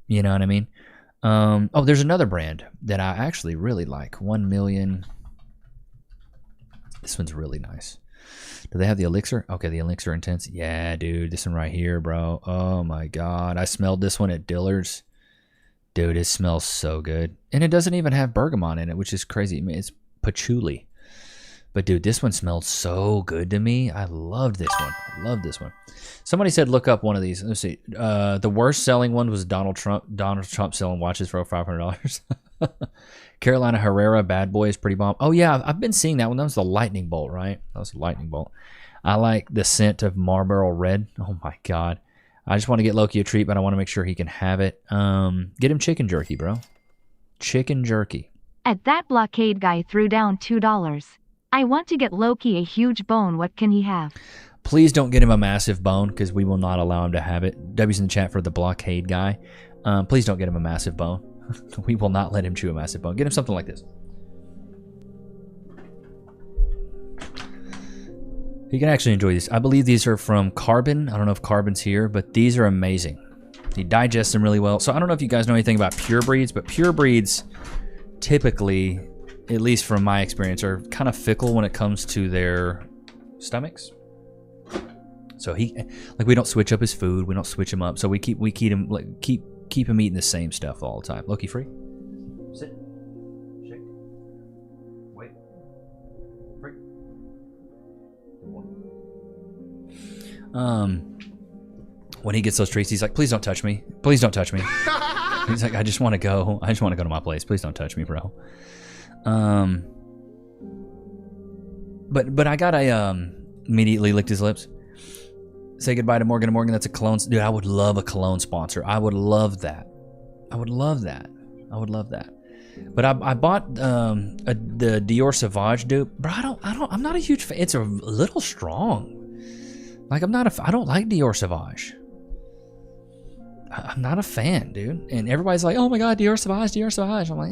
You know what I mean? Oh, there's another brand that I actually really like. 1 Million. This one's really nice. Do they have the Elixir? Okay, the Elixir Intense. Yeah, dude, this one right here, bro. Oh my God, I smelled this one at Dillard's. Dude, it smells so good. And it doesn't even have bergamot in it, which is crazy. I mean, it's patchouli. But dude, this one smelled so good to me. I loved this one. I love this one. Somebody said look up one of these. Let's see. The worst selling one was Donald Trump. Donald Trump selling watches for $500. Carolina Herrera Bad Boy is pretty bomb. Oh yeah, I've been seeing that one. That was the Lightning Bolt, right? That was the Lightning Bolt. I like the scent of Marlboro Red. Oh my God. I just want to get Loki a treat, but I want to make sure he can have it. Get him chicken jerky, bro. Chicken jerky. At that blockade guy threw down $2. I want to get Loki a huge bone. What can he have? Please don't get him a massive bone, because we will not allow him to have it. W's in the chat for the blockade guy. Please don't get him a massive bone. We will not let him chew a massive bone. Get him something like this. You can actually enjoy these. I believe these are from Carbon. I don't know if Carbon's here, but these are amazing. He digests them really well. So I don't know if you guys know anything about pure breeds, but pure breeds typically, at least from my experience, are kind of fickle when it comes to their stomachs. So we don't switch up his food. We don't switch him up. So we keep him eating the same stuff all the time. Loki free. Sit. Shake. Wait. Free. When he gets those treats, he's like, please don't touch me. Please don't touch me. He's like, I just want to go. I just want to go to my place. Please don't touch me, bro. But I got immediately licked his lips. Say goodbye to Morgan & Morgan. That's a cologne. Dude, I would love a cologne sponsor. I would love that. I would love that. I would love that. But I bought the Dior Sauvage dupe. Bro, I'm not a huge fan. It's a little strong. Like, I don't like Dior Sauvage. I'm not a fan, dude. And everybody's like, oh my God, Dior Sauvage, Dior Sauvage. I'm like,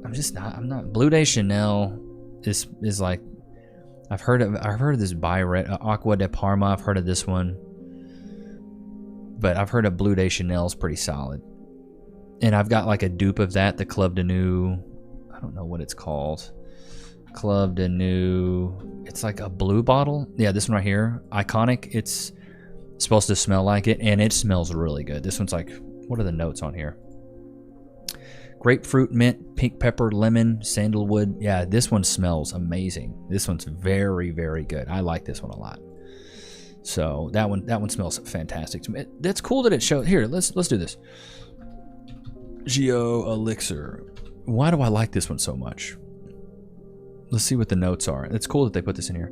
I'm not. Blue Day Chanel is like, I've heard of this Byret, Aqua de Parma. I've heard of this one. But I've heard of Blue Day Chanel's pretty solid. And I've got like a dupe of that, the Club de Nuit. I don't know what it's called. Club de Nuit. It's like a blue bottle. Yeah, this one right here. Iconic. It's supposed to smell like it, and it smells really good. This one's like, what are the notes on here? Grapefruit, mint, pink pepper, lemon, sandalwood. Yeah, this one smells amazing. This one's very, very good. I like this one a lot. So that one smells fantastic to me. That's cool that it shows. Here, let's do this. Geo Elixir. Why do I like this one so much? Let's see what the notes are. It's cool that they put this in here.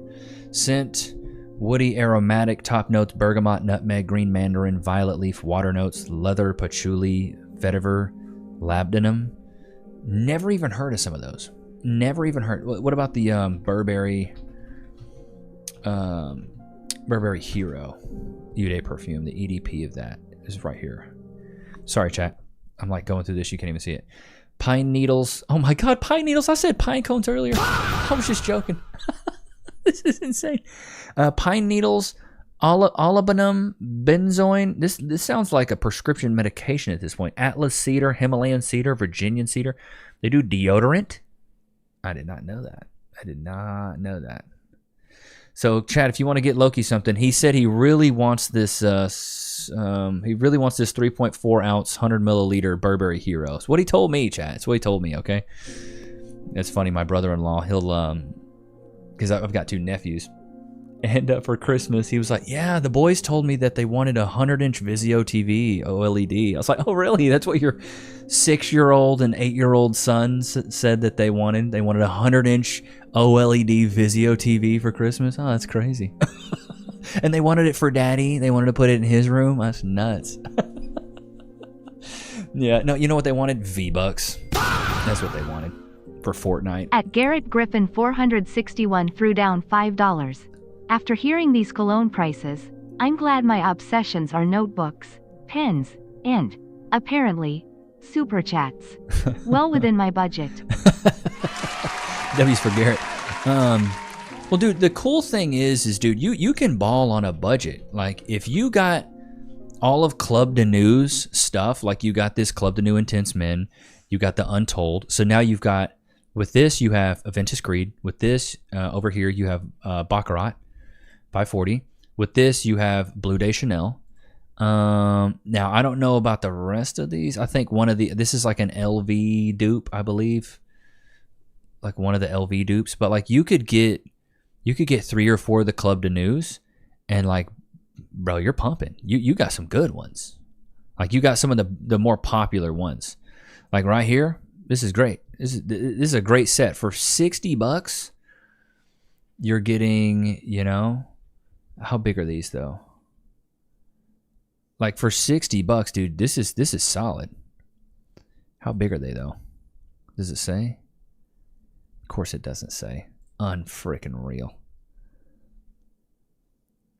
Scent, woody, aromatic, top notes, bergamot, nutmeg, green mandarin, violet leaf, water notes, leather, patchouli, vetiver, labdanum. Never even heard of some of those. Never even heard. What about the Burberry Hero Eau de Perfume? The EDP of that is right here. Sorry, chat. I'm like going through this. You can't even see it. Pine needles. Oh my God, pine needles. I said pine cones earlier. I was just joking. This is insane. Pine needles, olibanum, benzoin. This sounds like a prescription medication at this point. Atlas cedar, Himalayan cedar, Virginian cedar. They do deodorant. I did not know that. I did not know that. So, Chad, if you want to get Loki something, he said he really wants this. He really wants this 3.4 ounce, 100 milliliter Burberry Hero. It's what he told me, Chad. It's what he told me. Okay, that's funny. My brother-in-law, he'll because I've got 2 nephews, and for Christmas he was like, "Yeah, the boys told me that they wanted a 100-inch Vizio TV OLED." I was like, "Oh, really? That's what your 6-year-old and 8-year-old sons said that they wanted? They wanted a 100-inch OLED Vizio TV for Christmas? Oh, that's crazy." And they wanted it for Daddy. They wanted to put it in his room. That's nuts. Yeah, no, you know what they wanted? V-Bucks. That's what they wanted for Fortnite. At Garrett Griffin 461 threw down $5. After hearing these cologne prices, I'm glad my obsessions are notebooks, pens, and, apparently, super chats. Well within my budget. W's for Garrett. Well, dude, the cool thing is dude, you can ball on a budget. Like, if you got all of Club de News stuff, like you got this Club de New Intense Men, you got the Untold. So now you've got, with this, you have Aventus Creed. With this, over here, you have Baccarat, 540. With this, you have Blue Day Chanel. Now, I don't know about the rest of these. I think this is like an LV dupe, I believe. Like one of the LV dupes. But like you could get 3 or 4 of the Club de News, and like, bro, you're pumping. You got some good ones. Like you got some of the more popular ones. Like right here, this is great. This is a great set for $60. You're getting, how big are these though? Like for $60, dude, this is solid. How big are they though? Does it say? Of course it doesn't say. Unfreaking real.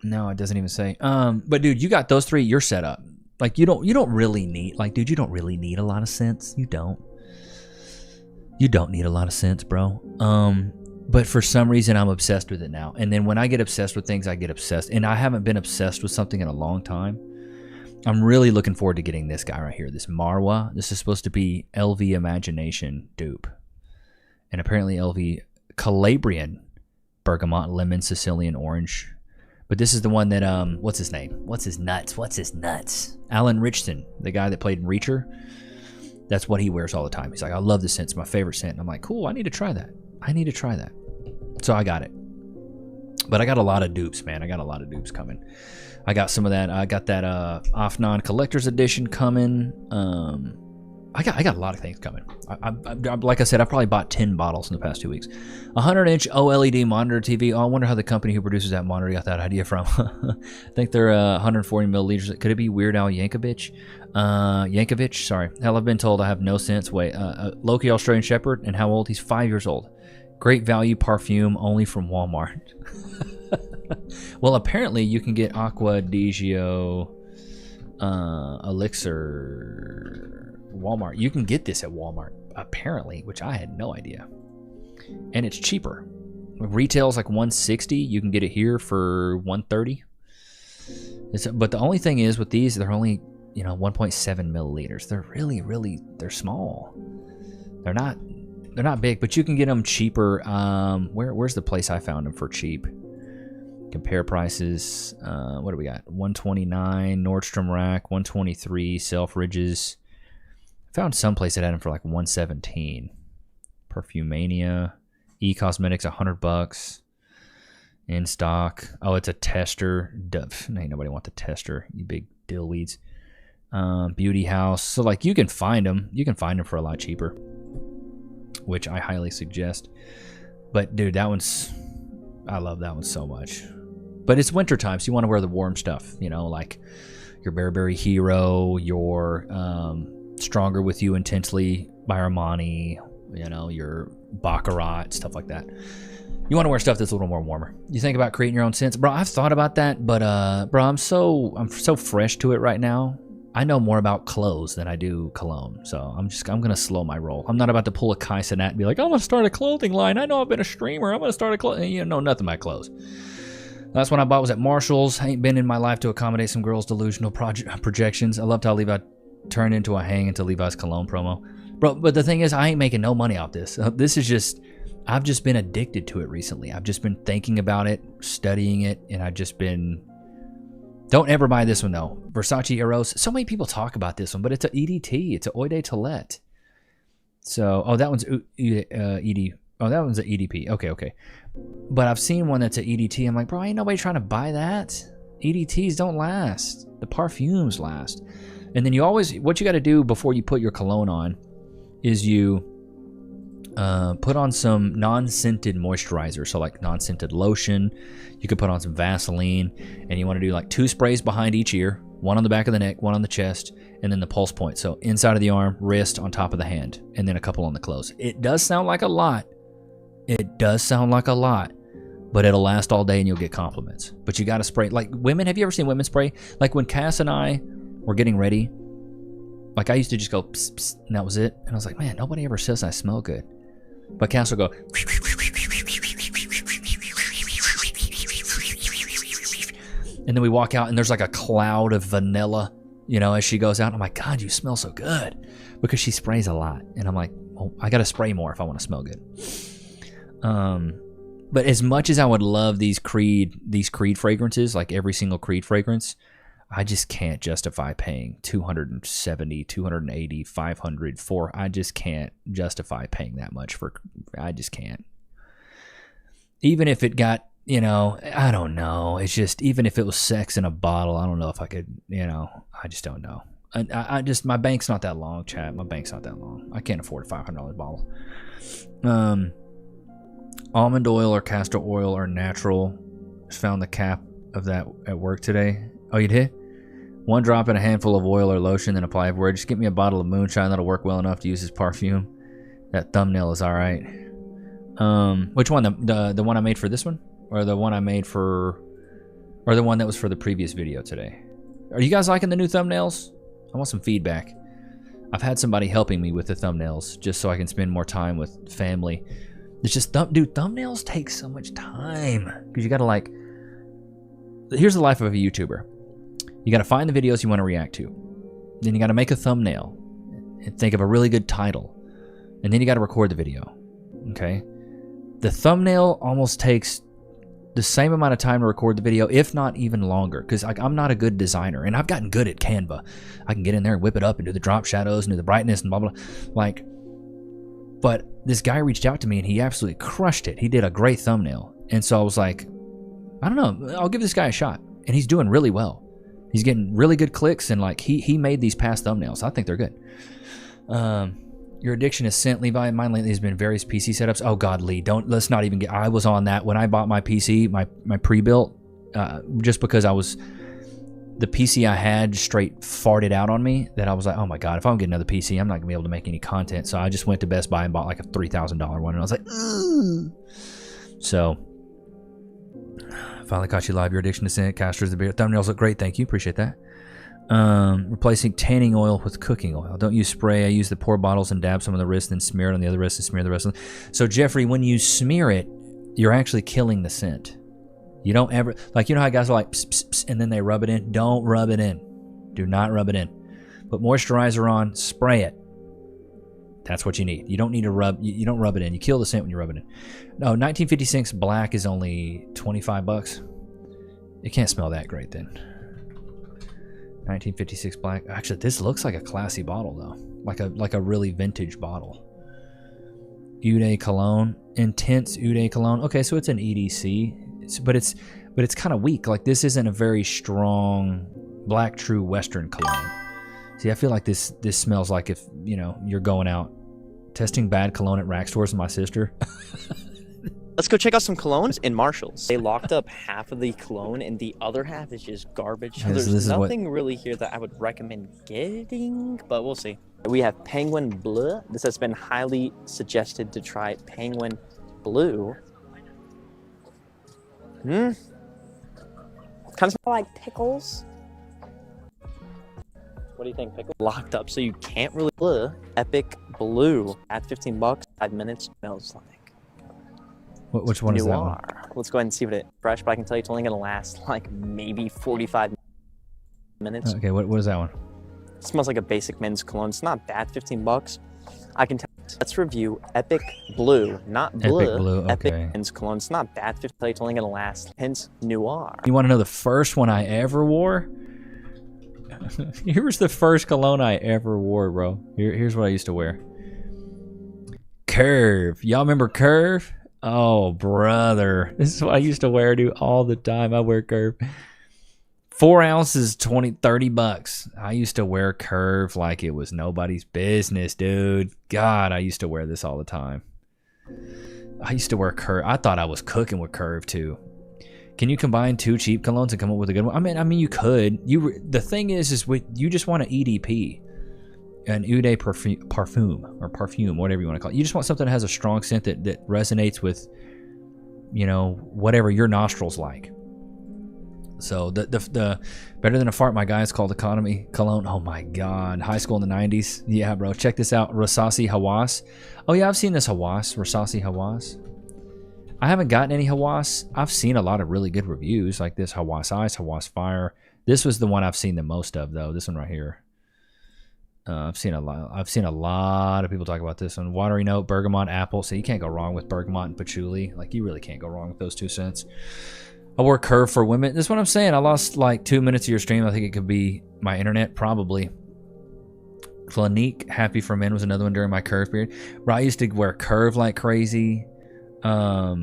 No, it doesn't even say. But dude, you got those 3, you're set up. Like you don't really need, like, dude, you don't really need a lot of scents. You don't need a lot of scents, bro. But for some reason I'm obsessed with it now. And then when I get obsessed with things, I get obsessed. And I haven't been obsessed with something in a long time. I'm really looking forward to getting this guy right here, this Marwa. This is supposed to be LV Imagination dupe. And apparently LV Calabrian Bergamot Lemon Sicilian Orange. But this is the one that, what's his name? What's his nuts? Alan Richson, the guy that played in Reacher. That's what he wears all the time. He's like, I love this scent. It's my favorite scent. And I'm like, cool, I need to try that. So I got it. But I got a lot of dupes, man. I got a lot of dupes coming. I got some of that. I got that Afnan Collector's Edition coming. I got a lot of things coming. Like I said, I probably bought 10 bottles in the past 2 weeks. 100-inch OLED monitor TV. Oh, I wonder how the company who produces that monitor got that idea from. I think they're 140 milliliters. Could it be Weird Al Yankovic? Sorry. Hell, I've been told I have no sense. Wait, Loki Australian Shepherd, and how old? He's 5 years old. Great value perfume, only from Walmart. Well, apparently you can get Aqua di Gio Elixir Walmart. You can get this at Walmart, apparently, which I had no idea. And it's cheaper. Retail's like $160. You can get it here for $130. But the only thing is with these, they're only 1.7 milliliters. They're really they're small. They're not big, but you can get them cheaper. Where's the place I found them for cheap? Compare prices. What do we got? $129 Nordstrom Rack, $123 Selfridges. Found some place that had them for like $117. Perfumania, E-Cosmetics, $100 in stock. Oh, it's a tester. Ain't nobody want the tester, you big dillweeds. Beauty House. So like you can find them. You can find them for a lot cheaper, which I highly suggest. But dude, that one's, I love that one so much. But it's winter time, so you want to wear the warm stuff, you know, like your Burberry Hero, your Stronger With You Intensely by Armani, you know, your Baccarat, stuff like that. You want to wear stuff that's a little more warmer. You think about creating your own scents, bro. I've thought about that, but bro, I'm so fresh to it right now. I know more about clothes than I do cologne, so I'm gonna slow my roll. I'm not about to pull a Kai Cenat and be like, I'm gonna start a clothing line. I know I've been a streamer. I'm gonna start a clothing. You know nothing about clothes. Last one I bought was at Marshall's. I ain't been in my life to accommodate some girls' delusional projections. I loved how Levi turned into a hang into Levi's cologne promo, bro. But the thing is, I ain't making no money off this. This is just, I've just been addicted to it recently. I've just been thinking about it, studying it, and I've just been. Don't ever buy this one though. Versace Eros. So many people talk about this one, but it's an EDT. It's an Eau de Toilette. So, oh, that one's ED. Oh, that one's an EDP. Okay. But I've seen one that's an EDT. I'm like, bro, ain't nobody trying to buy that. EDTs don't last. The perfumes last. And then you always, what you got to do before you put your cologne on is you put on some non-scented moisturizer. So like non-scented lotion. You could put on some Vaseline, and you want to do like 2 sprays behind each ear, one on the back of the neck, one on the chest, and then the pulse point. So inside of the arm, wrist, on top of the hand, and then a couple on the clothes. It does sound like a lot. It does sound like a lot, but it'll last all day and you'll get compliments. But you got to spray. Like women, have you ever seen women spray? Like when Cass and I were getting ready, like I used to just go pss, pss, and that was it. And I was like, man, nobody ever says I smell good. But Cass will go, and then we walk out and there's like a cloud of vanilla, you know, as she goes out. I'm like, God, you smell so good, because she sprays a lot. And I'm like, oh, I got to spray more if I want to smell good. But as much as I would love these Creed fragrances, like every single Creed fragrance, I just can't justify paying $270, $280, $500 for. I just can't justify paying that much for. I just can't. Even if it got, you know, I don't know. It's just, even if it was sex in a bottle, I don't know if I could, you know, I just don't know. I just, my bank's not that long, chat. My bank's not that long. I can't afford a $500 bottle. Almond oil or castor oil or natural. Just found the cap of that at work today. Oh, you did? 1 drop in a handful of oil or lotion, then apply everywhere. Just get me a bottle of moonshine. That'll work well enough to use as perfume. That thumbnail is all right. Which one? The one I made for this one? Or the one I made for... Or the one that was for the previous video today? Are you guys liking the new thumbnails? I want some feedback. I've had somebody helping me with the thumbnails just so I can spend more time with family. It's just, dude, thumbnails take so much time. Because you got to like... Here's the life of a YouTuber. You got to find the videos you want to react to. Then you got to make a thumbnail. And think of a really good title. And then you got to record the video. Okay? The thumbnail almost takes the same amount of time to record the video, if not even longer. Because I'm not a good designer. And I've gotten good at Canva. I can get in there and whip it up and do the drop shadows and do the brightness and blah, blah, blah. Like... But this guy reached out to me and he absolutely crushed it. He did a great thumbnail. And so I was like, I don't know, I'll give this guy a shot. And he's doing really well. He's getting really good clicks, and like he made these past thumbnails. I think they're good. Your addiction is scent, Levi. Mine lately has been various PC setups. Oh God, Lee, let's not even get, I was on that when I bought my PC, my pre-built, just because the PC I had straight farted out on me, that I was like, oh my God, if I don't get another PC, I'm not gonna be able to make any content. So I just went to Best Buy and bought like a $3,000 one, and I was like, ugh. So finally caught you live. Your addiction to scent, Castor's the beer. Thumbnails look great, thank you, appreciate that. Replacing tanning oil with cooking oil. Don't use spray. I use the pour bottles and dab some on the wrist, then smear it on the other wrist and smear the rest. So Jeffrey, when you smear it, you're actually killing the scent. You don't ever, like, you know how guys are like, pss, pss, pss, and then they rub it in? Don't rub it in. Do not rub it in. Put moisturizer on, spray it. That's what you need. You don't need to rub, you don't rub it in. You kill the scent when you rub it in. No, 1956 black is only $25. It can't smell that great then. 1956 black. Actually, this looks like a classy bottle though. like a really vintage bottle. Ude cologne, intense Ude cologne. Okay, so it's an EDC, but it's kind of weak. Like this isn't a very strong Black True Western cologne. See, I feel like this smells like if you're going out testing bad cologne at rack stores with my sister. Let's go check out some colognes in Marshall's. They locked up half of the cologne and the other half is just garbage. So there's nothing really here that I would recommend getting, but we'll see. We have Penguin Bleu. This has been highly suggested to try Penguin Blue. Kind of like pickles. What do you think, pickle? Locked up, so you can't really blue. Epic Blue at $15, 5 minutes. Smells like which one is that one? Let's go ahead and see what it's fresh, but I can tell you it's only gonna last like maybe 45 minutes. Okay, what is that one? It smells like a basic men's cologne. It's not bad, $15. I can tell. Let's review Epic Blue, not Blue. Epic Blue, okay. Epic men's cologne. It's not bad, $15. It's only gonna last. Hence Noir. You want to know the first one I ever wore? Here's the first cologne I ever wore, bro. Here's what I used to wear. Curve. Y'all remember Curve? Oh, brother. This is what I used to wear, dude, all the time. I wear Curve. 4 ounces, $30. I used to wear Curve like it was nobody's business, dude. God, I used to wear this all the time. I used to wear Curve. I thought I was cooking with Curve, too. Can you combine 2 cheap colognes and come up with a good one? I mean, you could. The thing is you just want an EDP, an Ude parfum, or perfume, whatever you want to call it. You just want something that has a strong scent that resonates with, whatever your nostrils like. So the better than a fart, my guy, is called Economy Cologne. Oh my God, high school in the 90s. Yeah, bro, check this out. Rasasi Hawass. Oh yeah, I've seen this Hawass, Rasasi Hawass. I haven't gotten any Hawass. I've seen a lot of really good reviews, like this Hawass Ice, Hawass Fire. This was the one I've seen the most of, though. This one right here. I've seen a lot of people talk about this one. Watery note, bergamot, apple. So you can't go wrong with bergamot and patchouli. Like you really can't go wrong with those 2 scents. I wore Curve for women. That's what I'm saying. I lost like 2 minutes of your stream. I think it could be my internet, probably. Clinique, Happy for Men was another one during my Curve period. Bro, I used to wear Curve like crazy. I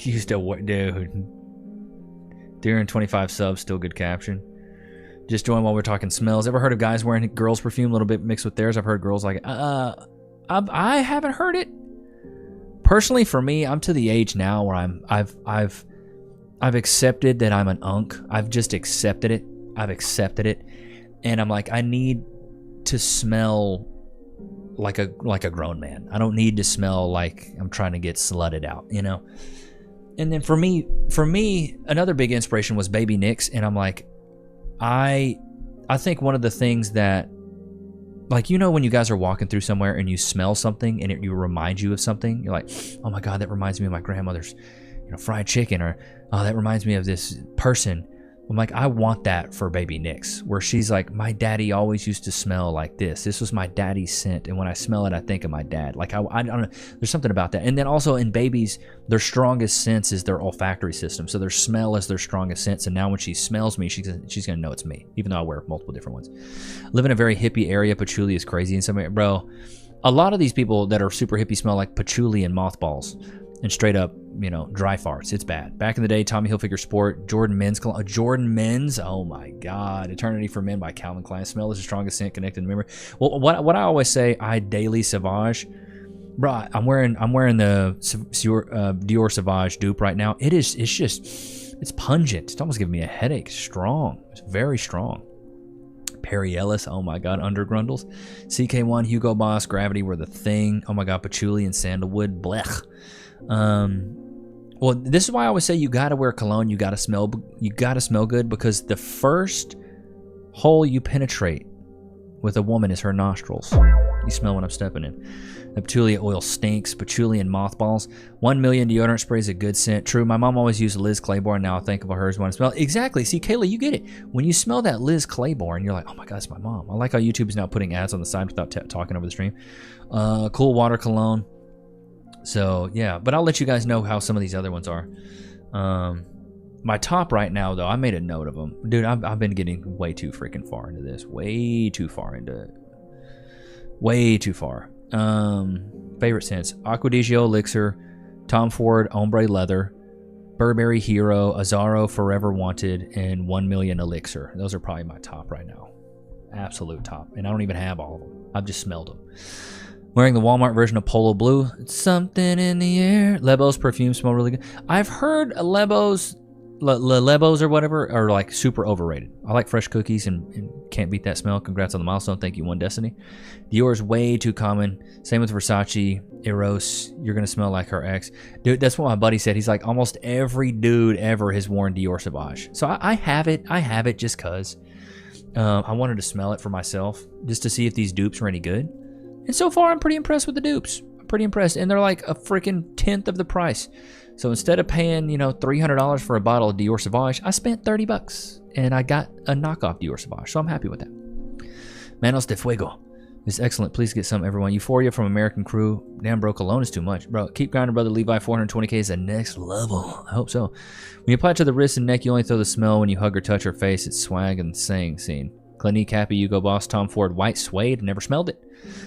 used to wear, dude. During 25 subs, still good caption. Just join while we're talking smells. Ever heard of guys wearing girls' perfume a little bit mixed with theirs? I've heard girls like it. I haven't heard it. Personally, for me, I'm to the age now where I've accepted that I'm an unk. I've just accepted it. I've accepted it, and I'm like, I need to smell like a grown man. I don't need to smell like I'm trying to get slutted out, And then for me, another big inspiration was Baby Nichs, and I'm like, I think one of the things that, like, when you guys are walking through somewhere and you smell something and it remind you of something, you're like, oh my God, that reminds me of my grandmother's, fried chicken, or oh, that reminds me of this person. I'm like, I want that for Baby Nichs, where she's like, my daddy always used to smell like this. This was my daddy's scent, and when I smell it, I think of my dad. Like, I don't know. There's something about that. And then also in babies, their strongest sense is their olfactory system. So their smell is their strongest sense. And now when she smells me, she's gonna know it's me, even though I wear multiple different ones. Live in a very hippie area. Patchouli is crazy in some way, bro. A lot of these people that are super hippie smell like patchouli and mothballs. And straight up, dry farts. It's bad. Back in the day, Tommy Hilfiger Sport, Jordan Men's cologne. Jordan Men's, oh my God. Eternity for Men by Calvin Klein. Smell is the strongest scent connected to memory. Well, what I always say, I daily Sauvage. Bro, I'm wearing the Dior Sauvage dupe right now. It's pungent. It's almost giving me a headache. Strong. It's very strong. Perry Ellis, oh my God, Undergrundles. CK1, Hugo Boss, Gravity were the thing. Oh my God, Patchouli and Sandalwood, blech. Well, this is why I always say you gotta wear cologne. You gotta smell good, because the first hole you penetrate with a woman is her nostrils. You smell when I'm stepping in. The patchouli oil stinks. Patchouli and mothballs. 1 million deodorant spray is a good scent. True, my mom always used Liz Claiborne. Now I think of hers when I smell. Exactly. See, Kayla, you get it. When you smell that Liz Claiborne, you're like, oh my God, it's my mom. I like how YouTube is now putting ads on the side without talking over the stream. Cool water cologne. So yeah, but I'll let you guys know how some of these other ones are. My top right now, though, I made a note of them. Dude, I've been getting way too freaking far into this. Way too far into it. Way too far. Favorite scents: Acquadigio Elixir, Tom Ford Ombre Leather, Burberry Hero, Azzaro Forever Wanted, and 1 Million Elixir. Those are probably my top right now. Absolute top. And I don't even have all of them. I've just smelled them. Wearing the Walmart version of Polo Blue. It's something in the air. Lebos perfumes smell really good. I've heard Lebos, Lebos or whatever, are like super overrated. I like fresh cookies and can't beat that smell. Congrats on the milestone. Thank you, One Destiny. Dior's way too common. Same with Versace. Eros, you're going to smell like her ex. Dude, that's what my buddy said. He's like, almost every dude ever has worn Dior Sauvage. So I have it. I have it just because I wanted to smell it for myself just to see if these dupes were any good. And so far, I'm pretty impressed with the dupes. I'm pretty impressed. And they're like a freaking 1/10 of the price. So instead of paying, $300 for a bottle of Dior Sauvage, I spent $30. And I got a knockoff Dior Sauvage. So I'm happy with that. Manos de Fuego is excellent. Please get some, everyone. Euphoria from American Crew. Damn, bro, cologne is too much. Bro, keep grinding, brother. Levi, 420K is the next level. I hope so. When you apply it to the wrist and neck, you only throw the smell when you hug or touch her face. It's swag and saying scene. Clinique, Happy, Hugo Boss, Tom Ford, White Suede. Never smelled it.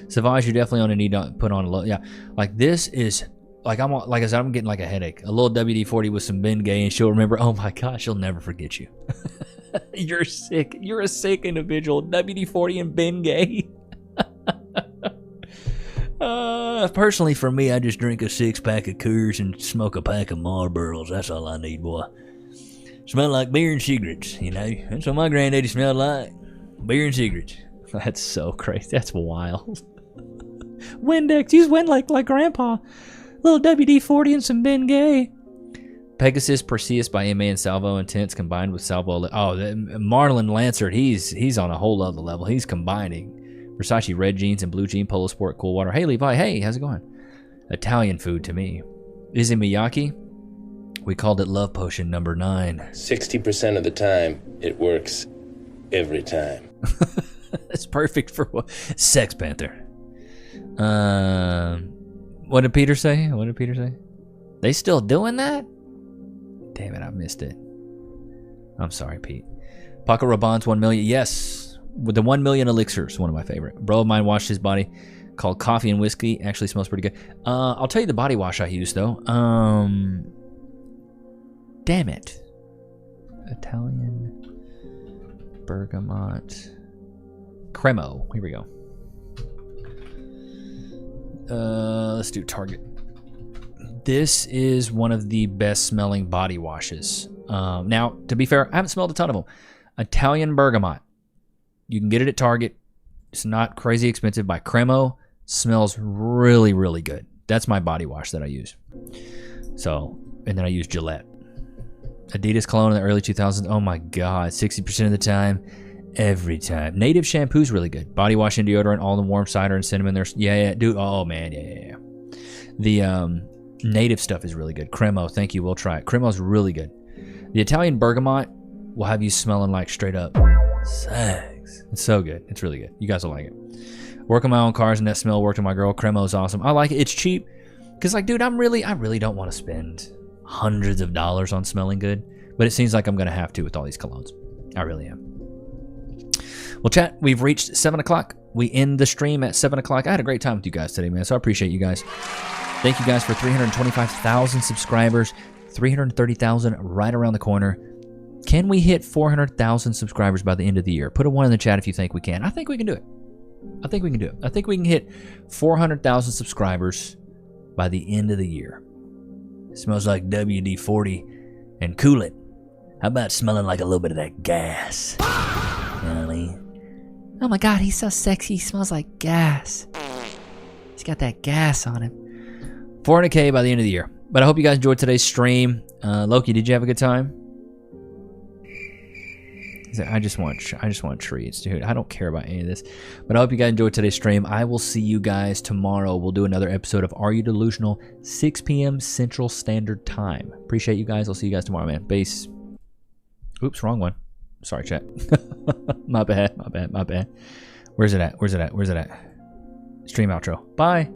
Sauvage, you definitely only need to put on a low. Yeah, like this is, like I said, I'm getting like a headache. A little WD-40 with some Ben Gay and she'll remember, oh my gosh, she'll never forget you. You're sick. You're a sick individual. WD-40 and Ben Gay. Personally, for me, I just drink a 6-pack of Coors and smoke a pack of Marlboros. That's all I need, boy. Smell like beer and cigarettes, That's what my granddaddy smelled like. Beer and cigarettes. That's so crazy. That's wild. Windex. Use Wind like Grandpa. Little WD-40 and some Ben Gay. Pegasus Perseus by MA and Salvo Intense combined with Salvo. Oh, Marlon Lansert. He's on a whole other level. He's combining. Versace red jeans and blue jean Polo Sport Cool Water. Hey Levi, hey, how's it going? Italian food to me. Izzy Miyake. We called it Love Potion number 9. 60% of the time, it works every time. That's perfect for what? Sex Panther. What did Peter say? What did Peter say? They still doing that? Damn it, I missed it. I'm sorry, Pete. Paco Rabanne's 1 million. Yes. With the 1 million elixirs, one of my favorite. Bro of mine washed his body called Coffee and Whiskey. Actually smells pretty good. I'll tell you the body wash I use though. Damn it. Italian bergamot cremo. Here we go. Let's do Target. This is one of the best smelling body washes. Now, to be fair, I haven't smelled a ton of them. Italian bergamot. You can get it at Target. It's not crazy expensive. By Cremo. Smells really, really good. That's my body wash that I use. So, and then I use Gillette. Adidas cologne in the early 2000s. Oh my God, 60% of the time, every time. Native shampoo's really good. Body wash and deodorant, all the warm cider and cinnamon. There's dude. Oh man, yeah. The native stuff is really good. Cremo, thank you. We'll try it. Cremo's really good. The Italian bergamot will have you smelling like straight up sex. It's so good. It's really good. You guys will like it. Work on my own cars and that smell worked on my girl. Cremo's awesome. I like it. It's cheap. Cause like, dude, I really don't want to spend hundreds of dollars on smelling good, but it seems like I'm gonna have to with all these colognes. I really am. Well, chat, we've reached 7 o'clock. We end the stream at 7 o'clock. I had a great time with you guys today, man. So I appreciate you guys. Thank you guys for 325,000 subscribers, 330,000 right around the corner. Can we hit 400,000 subscribers by the end of the year? Put a 1 in the chat if you think we can. I think we can do it. I think we can do it. I think we can hit 400,000 subscribers by the end of the year. It smells like WD-40 and cool it. How about smelling like a little bit of that gas? You know what I mean? Oh my God, he's so sexy. He smells like gas. He's got that gas on him. 400K by the end of the year. But I hope you guys enjoyed today's stream. Loki, did you have a good time? I just want treats, dude. I don't care about any of this. But I hope you guys enjoyed today's stream. I will see you guys tomorrow. We'll do another episode of Are You Delusional? 6 p.m. Central Standard Time. Appreciate you guys. I'll see you guys tomorrow, man. Peace. Oops, wrong one. Sorry, chat. My bad. Where's it at? Stream outro. Bye.